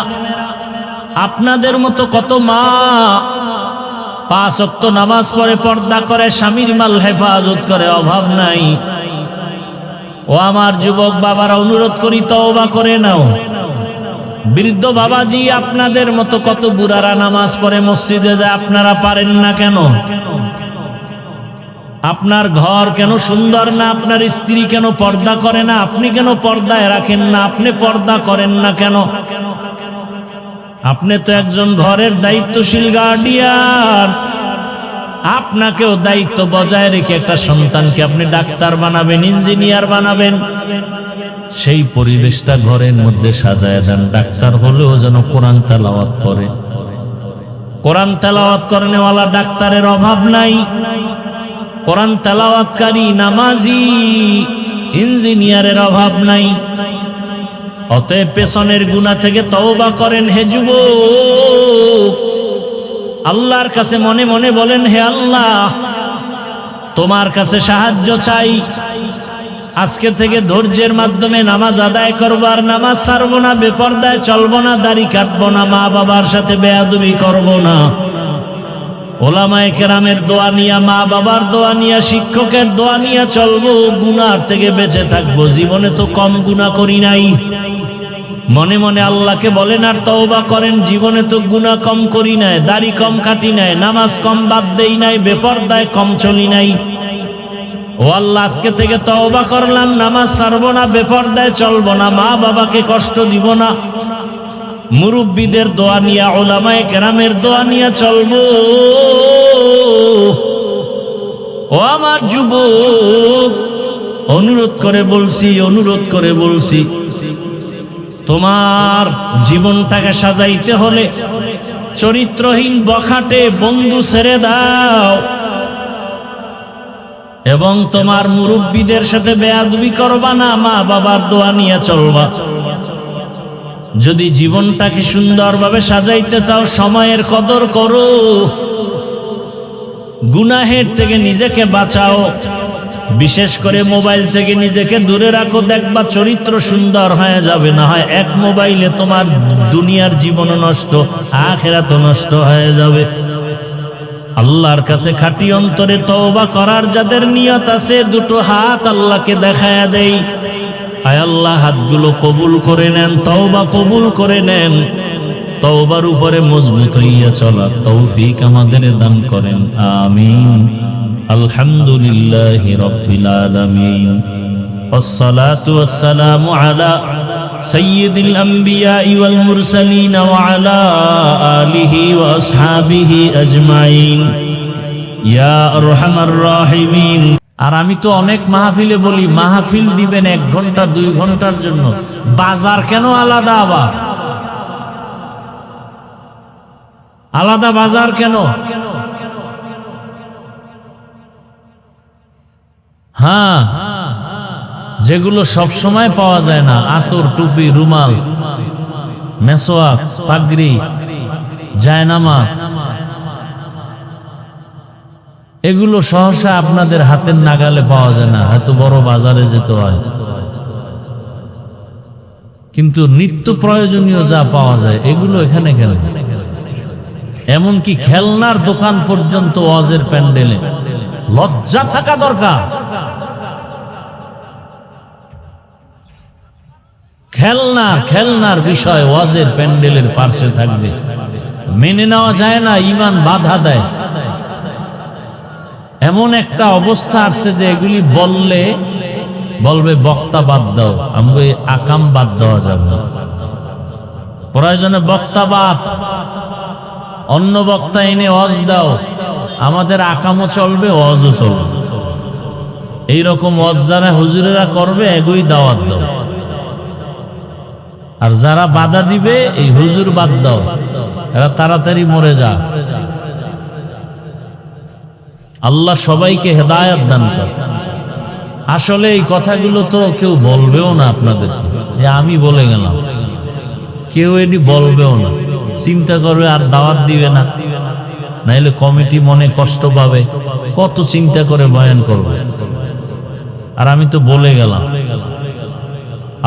আপনাদের মতো কত মা 5 ওয়াক্ত নামাজ পড়ে, পর্দা করে, স্বামীর মাল হেফাজত করে, অভাব নাই। ও আমার যুবক বাবারা, অনুরোধ করি তওবা করে নাও। বৃদ্ধ বাবাজি, আপনাদের মতো কত বুড়ারা নামাজ পড়ে, মসজিদে যায়, আপনারা পারেন না কেন? আপনার ঘর কেন সুন্দর না? আপনার স্ত্রী কেন পর্দা করে না? আপনি কেন পর্দায় রাখেন না? আপনি পর্দা করেন না কেন? আপনি তো একজন ঘরের দায়িত্বশীল গার্ডিয়ান, আপনাকেও দায়িত্ব বজায় রেখে একটা সন্তানকে আপনি ডাক্তার বানাবেন, ইঞ্জিনিয়ার বানাবেন। সেই পরিবেশটা ঘরের মধ্যে সাজায় দেন। ডাক্তার হলেও যেন কোরআন তেলাওয়াত করে। কোরআন তেলাওয়াত করেনওয়ালা ডাক্তারের অভাব নাই। কোরআন তেলাওয়াতকারী নামাজি ইঞ্জিনিয়ারের অভাব নাই। অতএব পেছনের গুনাহ থেকে তওবা করেন। হে যুবক, আল্লাহর কাছে মনে মনে বলেন, হে আল্লাহ, তোমার কাছে সাহায্য চাই। আজকে থেকে ধৈর্যের মাধ্যমে নামাজ আদায় করবো, আর নামাজ ছাড়বো না, বেপরদায় চলবো না, দাড়ি কাটবো না, মা বাবার সাথে বেয়াদবি করবো না। ওলামায়ে কেরামের দোয়া নিয়া, মা বাবার দোয়া নিয়া, শিক্ষকের দোয়া নিয়া চলবো, গুনার থেকে বেঁচে থাকবো। জীবনে তো কম গুনাহ করি নাই। মনে মনে আল্লাহকে বলেন আর তওবা করেন, জীবনে তো গুনাহ কম করি নাই, দাড়ি কম কাটি নাই, নামাজ কম বাদ দেই নাই, বেপরদায় কম চলি নাই। ও আল্লাহ, আজকে থেকে তওবা করলাম, নামাজ ছাড়বো না, বেপরদায় চলবো না, মা বাবাকে কষ্ট দিব না। মুরব্বীদের দোয়া নিয়া, উলামায়ে কেরামের দোয়া নিয়া চলবো। ও আমার যুবক, অনুরোধ করে বলছি, তোমার জীবনটাকে সাজাইতে হলে চরিত্রহীন বখাটে বন্ধু ছেড়ে দাও, এবং তোমার মুরব্বীদের সাথে বেয়াদবি করবা না, মা বাবার দোয়া নিয়ে চলবা। যদি জীবনটাকে সুন্দরভাবে সাজাইতে চাও, সময়ের কদর করো, গুনাহের থেকে নিজেকে বাঁচাও, বিশেষ করে মোবাইল থেকে নিজেকে দূরে রাখো। দেখবা চরিত্র সুন্দর হয়ে যাবে। না হয় এক মোবাইলে তোমার দুনিয়ার জীবন নষ্ট, আখিরাত নষ্ট হয়ে যাবে। আল্লাহর কাছে খাঁটি অন্তরে তওবা করার যাদের নিয়ত আছে, দুটো হাত আল্লাহকে দেখায়া দেই। আয় আল্লাহ, হাতগুলো কবুল করে নেন, তওবা কবুল করে নেন। তওবার উপরে মজবুত হইয়া চলার তৌফিক আমাদের দান করেন, আমিন। আলহামদুলিল্লাহি রাব্বিল আলামিন, ওয়াসসালাতু ওয়াসসালামু আলা সাইয়্যিদিল আম্বিয়া ওয়াল মুরসালিন ওয়া আলা আলিহি ওয়া আসহাবিহি আজমাইন ইয়া আরহামার রাহিমিন। আর আমি তো অনেক মাহফিলে বলি, মাহফিল দিবেন 1 ঘন্টা 2 ঘন্টার জন্য, বাজার কেন আলাদা? আবার আলাদা বাজার কেন? হ্যাঁ, যেগুলো সব সময় পাওয়া যায় না, আতর, টুপি, রুমাল, মেসওয়াক, পাগড়ি, জায়নামাজ, এগুলো সহসা আপনাদের হাতের নাগালে পাওয়া যায় না, হয়তো বড় বাজারে যেতে হয়। কিন্তু নিত্য প্রয়োজনীয় যা পাওয়া যায় এগুলো এখানে কেন? এমনকি খেলনার দোকান পর্যন্ত ওয়াজের প্যান্ডেলে। লজ্জা থাকা দরকার। খেলনার বিষয় ওয়াজের প্যান্ডেলের পাশে থাকবে, মেনে নেওয়া যায় না, ঈমান বাধা দেয়। এমন একটা অবস্থা আসছে যে এগুলি বলবে বক্তা বাদ দাও, আমাকে আকাম বাদ দেওয়া যাবে না, প্রয়োজনে বক্তা বাদ, অন্য বক্তা এনে ওয়াজ দাও, আমাদের আকামও চলবে, ওয়াজও চলবে। এইরকম ওয়াজ যারা হুজুরেরা করবে এগুই দাওয়াত দাও। আর যারা বাধা দিবে এই হুজুর বাদ দাও, এরা তাড়াতাড়ি মরে যা। আল্লাহ সবাইকে হেদায়েত দান করে। আসলে এই কথাগুলো তো কেউ বলবেও না আপনাদেরকে, যে আমি বলে গেলাম, কেউ এটি বলবেও না, চিন্তা করবে আর দাওয়াত দিবে না, নাইলে কমিটি মনে কষ্ট পাবে, কত চিন্তা করে বয়ান করবে। আর আমি তো বলে গেলাম।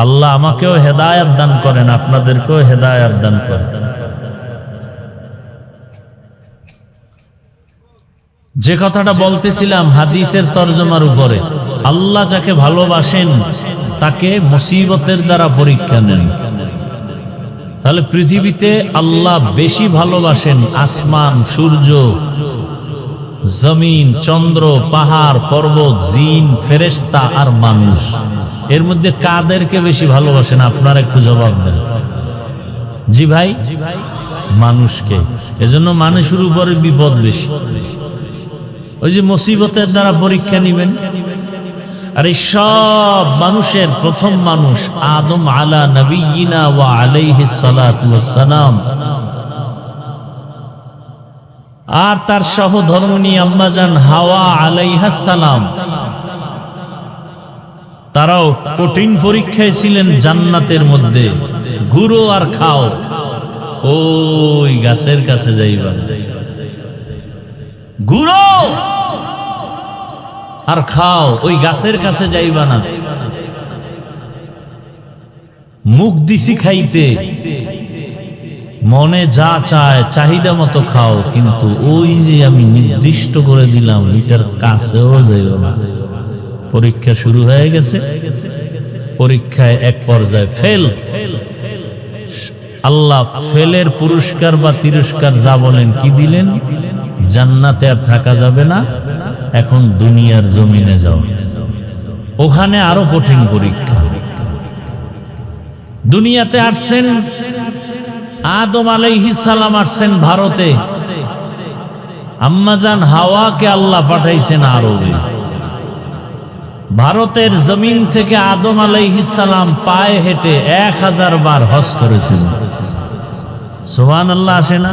আল্লাহ আমাকেও হেদায়েত দান করেন, আপনাদেরকেও হেদায়েত দান করেন। যে কথাটা বলতেছিলাম হাদিসের তরজমার উপরে, আল্লাহ যাকে ভালোবাসেন তাকে মুসিবতের দ্বারা পরীক্ষা নেন। তাহলে পৃথিবীতে আল্লাহ বেশি ভালোবাসেন আসমান, সূর্য, জমিন, চন্দ্র, পাহাড়, পর্বত, জিন, ফেরেশতা আর মানুষ। এর মধ্যে কাদেরকে বেশি ভালোবাসেন? আপনারা একটু জবাব দেন। জি ভাই, মানুষকে। এজন্য মানুষের উপরে বিপদ বেশি। ওই যে মুসিবতের দ্বারা পরীক্ষা নিবেন। আর এই সব মানুষের প্রথম মানুষ আদম আলা নবিয়িনা ওয়া আলাইহিস সালাতু ওয়াস সালাম, আর তার সহধর্মিণী আম্মাজান হাওয়া আলাইহাস সালাম। তারাও কঠিন পরীক্ষায় ছিলেন জান্নাতের মধ্যে। ঘুরো আর খাও, ওই গাছের কাছে যাইবা। ঘুরো আর খাও, ওই গাছের কাছে যাইবা না। মুখ দিছি খাইতে, মনে যা চায় চাহিদা মতো খাও, কিন্তু ওই যে আমি নির্দিষ্ট করে দিলাম এটার কাছেও যাইও না। পরীক্ষা শুরু হয়ে গেছে। পরীক্ষায় এক পর্যায়ে ফেল। আল্লাহ ফেলের পুরস্কার বা তিরস্কার যা বলেন কি দিলেন? জান্নাতে আর থাকা যাবে না, এখন দুনিয়ার জমিনে যাও। ওখানে আরো কঠিন পরীক্ষা। দুনিয়াতে আসছেন আদম আলাইহিস সালাম, আসছেন ভারতে। আম্মাজান হাওয়াকে আল্লাহ পাঠাইছেন আরবে। ভারতের জমিন থেকে আদম আলাইহিস সালাম পায়ে হেঁটে 1000 বার হজ করেছেন। সুবহানাল্লাহ, আসে না?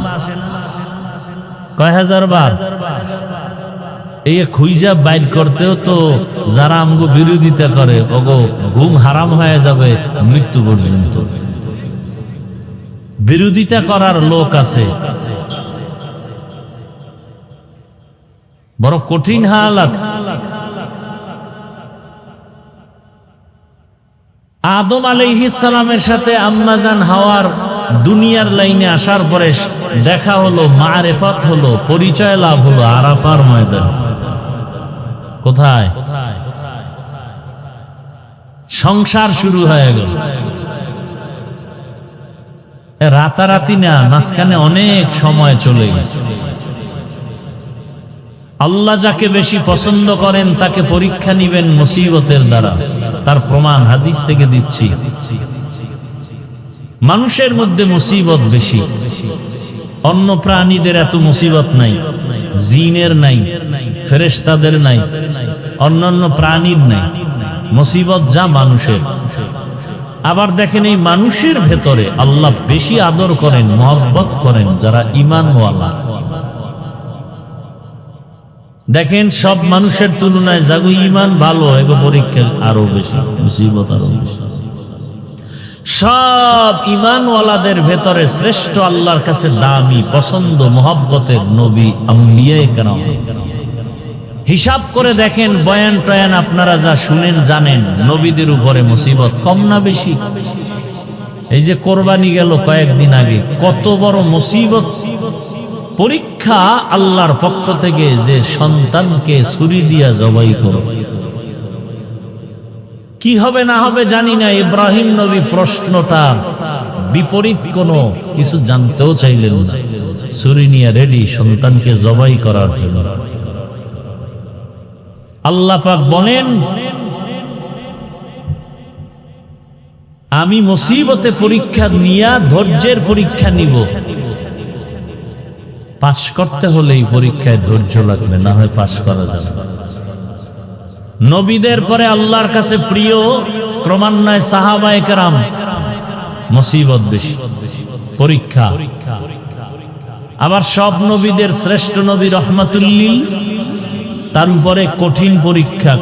কয় হাজার বার? এই খুঁজা বাইর করতেও তো যারা আমগো বিরোধিতা করে, ওগো ঘুম হারাম হয়ে যাবে মৃত্যু পর্যন্ত। বিরোধিতা করার লোক আছে। বড় কঠিন হালাত। আদম আলাইহিস সালামের সাথে আম্মাজান হাওয়ার দুনিয়ার লাইনে আসার পরে দেখা হলো, মারেফত হলো, পরিচয় লাভ হলো আরাফার ময়দান। কোথায়? সংসার শুরু হয়ে গেল। রাতারাতি না, মাঝখানে অনেক সময় চলে গেছে। আল্লাহ যাকে বেশি পছন্দ করেন তাকে পরীক্ষা নিবেন মুসিবতের দ্বারা। তার প্রমাণ হাদিস থেকে দিচ্ছি। মানুষের মধ্যে মুসিবত বেশি, অন্য প্রাণীদের এত মুসিবত নাই, জিনের নাই, ফেরেশতাদের নাই, অন্যান্য প্রাণীর নাই, মুসিবত যা মানুষের। আবার দেখেন এই মানুষের ভেতরে আল্লাহ বেশি আদর করেন, মহব্বত করেন যারা ঈমানওয়ালা। দেখেন সব মানুষের তুলনায় যাগো ঈমান ভালো, এগো পরীক্ষা আরো বেশি, মুসিবত আরো বেশি। সব ঈমানওয়ালাদের ভেতরে শ্রেষ্ঠ, আল্লাহর কাছে দামি, পছন্দ, মহব্বতের নবী আম্বিয়ায়ে কেরাম। হিসাব করে দেখেন, বয়ান টয়ান আপনারা যা শুনেন জানেন, নবীদের উপরে মুসিবত কম না বেশি? এই যে কোরবানি গেল কয়েকদিন আগে, কত বড় মুসিবত, পরীক্ষা আল্লাহর পক্ষ থেকে যে সন্তানকে ছুরি দিয়া জবাই করো। কি হবে না হবে জানি না, ইব্রাহিম নবী প্রশ্নটা বিপরীত কোনো কিছু জানতেও চাইলেন না, ছুরি নিয়ে রেডি সন্তানকে জবাই করার জন্য। আল্লাহ পাক বলেন, আমি মুসিবতে পরীক্ষা নিয়া ধৈর্যের পরীক্ষা নিব। পাশ করতে হলে এই পরীক্ষায় ধৈর্য লাগবে, না হয় পাশ করা যাবে না। নবীদের পরে আল্লাহর কাছে প্রিয় ক্রমান্বয়ে সাহাবায়ে কেরাম, মুসিবত বেশি, পরীক্ষা। আবার সব নবীদের শ্রেষ্ঠ নবী রহমাতুল লিল, তার উপরে কঠিন পরীক্ষা।